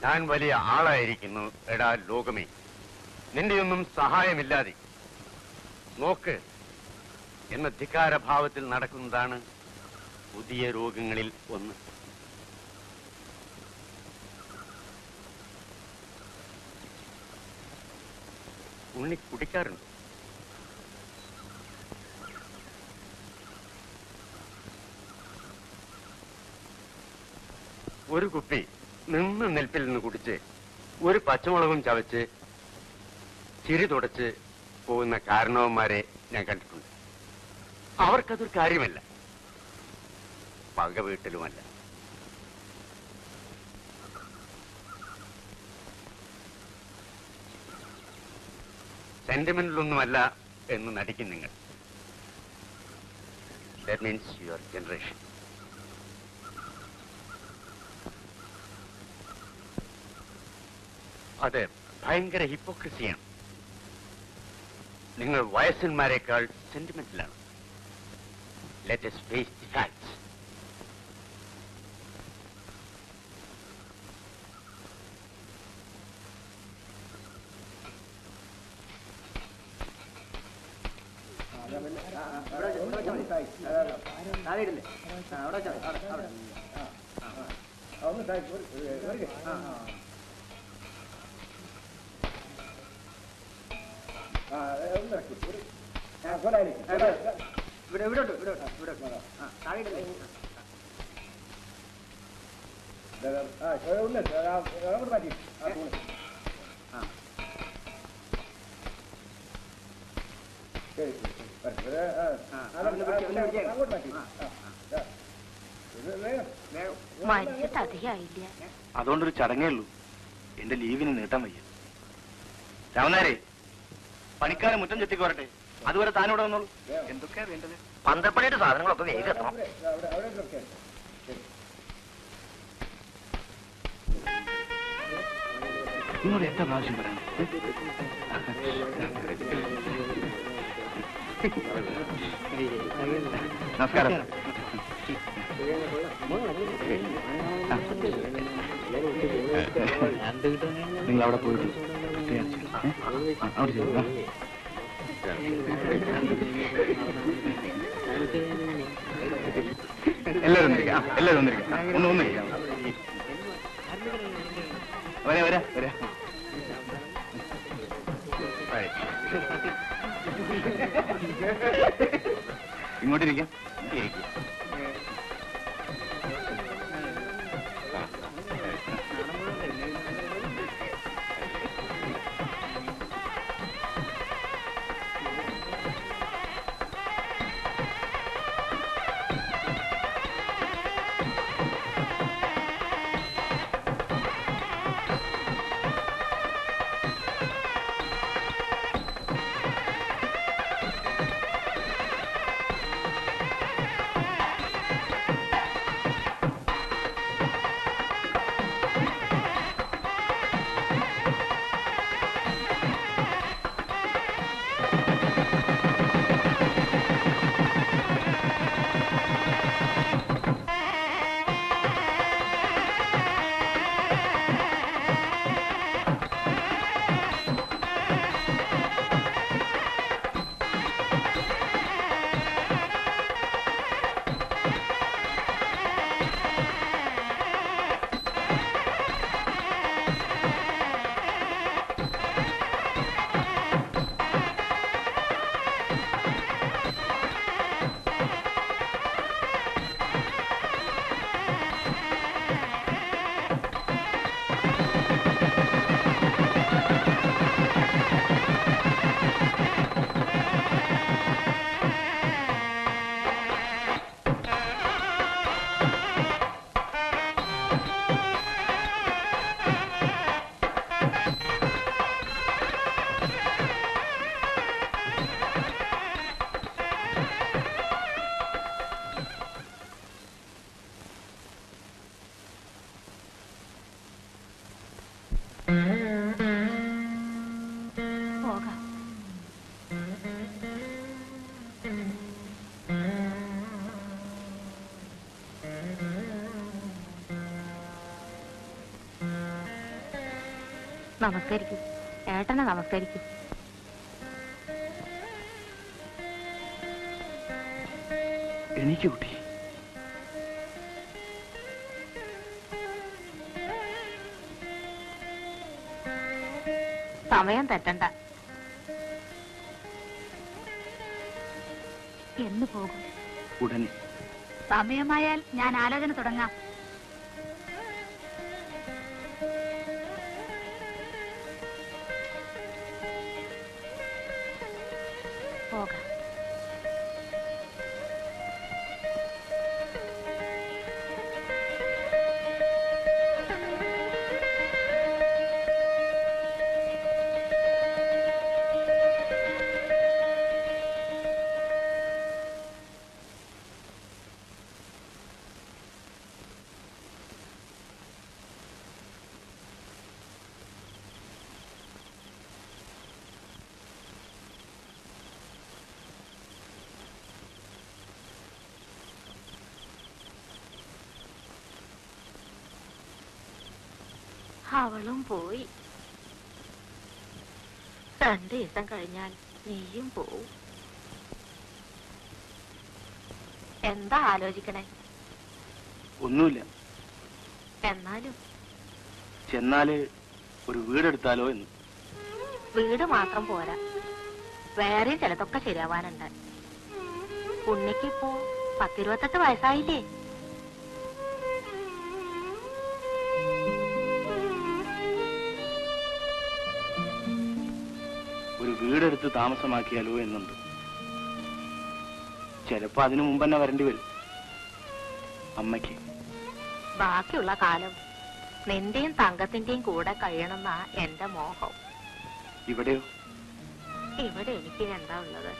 ഞാൻ വലിയ ആളായിരിക്കുന്നു എടാ ലോകമേ, നിന്റെയൊന്നും സഹായമില്ലാതെ നോക്ക് എന്ന ധിക്കാരഭാവത്തിൽ നടക്കുന്നതാണ് പുതിയ രോഗങ്ങളിൽ ഒന്ന്. ഉണ്ണി കുടിക്കാറുണ്ടോ? ഒരു കുപ്പി നിന്ന് നിൽപ്പിൽ നിന്ന് കുടിച്ച് ഒരു പച്ചമുളകും ചവച്ച് ചിരി തുടച്ച് പോകുന്ന കാരണവന്മാരെ ഞാൻ കണ്ടിട്ടുണ്ട്. അവർക്കതൊരു കാര്യമല്ല, പക വീട്ടിലുമല്ല. സെന്റിമെന്റിലൊന്നുമല്ല എന്ന് നടിക്കും നിങ്ങൾ. That means your generation. അത് ഭയങ്കര ഹിപ്പോക്രസിയാണ്. നിങ്ങൾ വയസ്സന്മാരെക്കാൾ സെന്റിമെന്റിലാണ്. Let us face the facts. മരിച്ചിട്ട് അധികമായില്ല. അതുകൊണ്ടൊരു ചടങ്ങേ ഉള്ളൂ. എന്റെ ലീവിന് നീട്ടാൻ വയ്യ. രാമനാരെ, പണിക്കാരെ മുറ്റം ചെത്തിക്കോരട്ടെ. അതുവരെ താനിവിടെ വന്നോളൂ. എന്തൊക്കെയാ വേണ്ടത്? പന്തപ്പള്ളിയുടെ സാധനങ്ങളൊക്കെ വേഗം എത്തണം. നിങ്ങളോട് എത്ര പ്രാവശ്യം പറയണം? നമസ്കാരം. നിങ്ങൾ അവിടെ പോയിട്ട് അവിടെ ചെയ്തു. എല്ലാവരും വന്നിരിക്കാം. എല്ലാവരും വന്നിരിക്കാം. ഒന്ന് വരാ. ഇങ്ങോട്ടിരിക്കാം. നമസ്കരിക്കൂ. ഏട്ടനെ നമസ്കരിക്കൂ. എനിക്ക് കുട്ടി സമയം തെറ്റണ്ട. എന്ന് പോകും? ഉടനെ. സമയമായാൽ ഞാൻ ആലോചന തുടങ്ങാം. പോകാം. അവളും പോയി. 2 ദിവസം കഴിഞ്ഞാൽ നീയും പോവും. എന്താ ആലോചിക്കണേ? ഒന്നുമില്ല. എന്നാലും ചെന്നാല് ഒരു വീടെടുത്താലോ എന്ന്. വീട് മാത്രം പോരാ, വേറെയും ചിലതൊക്കെ ശരിയാവാനുണ്ട്. ഉണ്ണിക്കിപ്പോ 10-28 വയസ്സായില്ലേ? ഒരു വീടെടുത്ത് താമസമാക്കിയാലോ എന്നുണ്ട്. ചിലപ്പോ അതിനു മുമ്പ് തന്നെ വരേണ്ടി വരും. അമ്മയ്ക്ക് ബാക്കിയുള്ള കാലം നിന്റെയും തങ്കത്തിന്റെയും കൂടെ കഴിയണമെന്നാ എന്റെ മോഹം. ഇവിടെയോ? ഇവിടെ എനിക്ക് എന്താ ഉള്ളത്?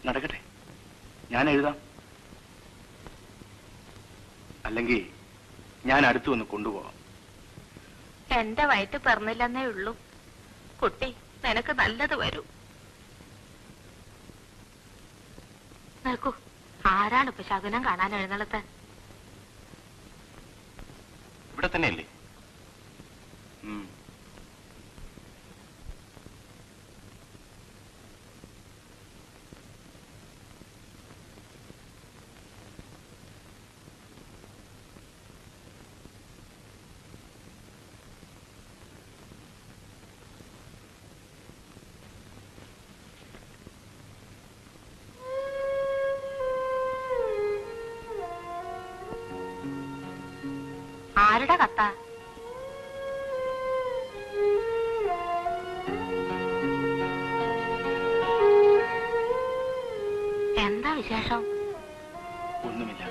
നടക്കട്ടെ, ഞാൻ എഴുതാം. അല്ലെങ്കിൽ ഞാൻ അടുത്തു വന്ന് കൊണ്ടുപോകാം. എന്റെ വയറ്റ് പറഞ്ഞില്ലെന്നേ ഉള്ളൂ. കുട്ടി, നിനക്ക് നല്ലത് വരൂ. നിൽക്കൂ, ആരാണ് ഇപ്പൊ ശകുനം കാണാൻ എഴുന്നള്ളത്ത്? ഇവിടെ തന്നെയല്ലേ? ആരുടെ കത്ത? എന്താ വിശേഷം? ഒന്നുമില്ല.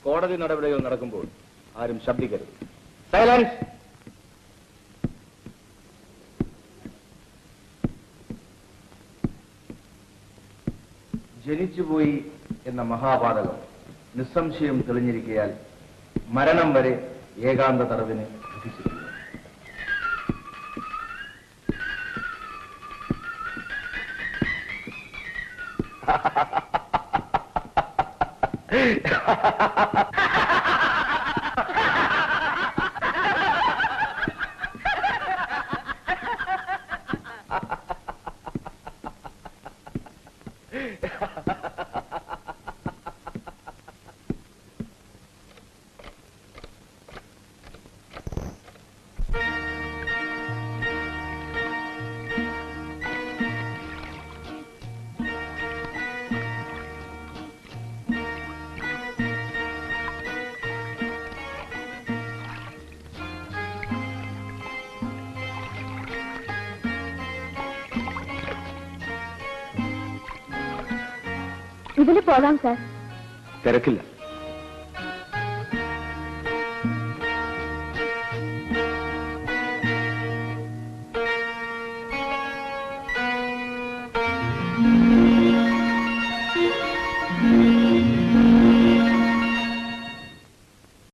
കോടതി നടപടികൾ നടക്കുമ്പോൾ ആരും ശബ്ദിക്കരുത്. സൈലൻസ്. ജനിച്ചുപോയി എന്ന മഹാപാതകം നിസ്സംശയം തെളിഞ്ഞിരിക്കയാൽ മരണം വരെ ഏകാന്ത തടവിന് വിധിച്ചിരിക്കുന്നു. ഇതിൽ പോകാം സാർ. തിരക്കില്ല.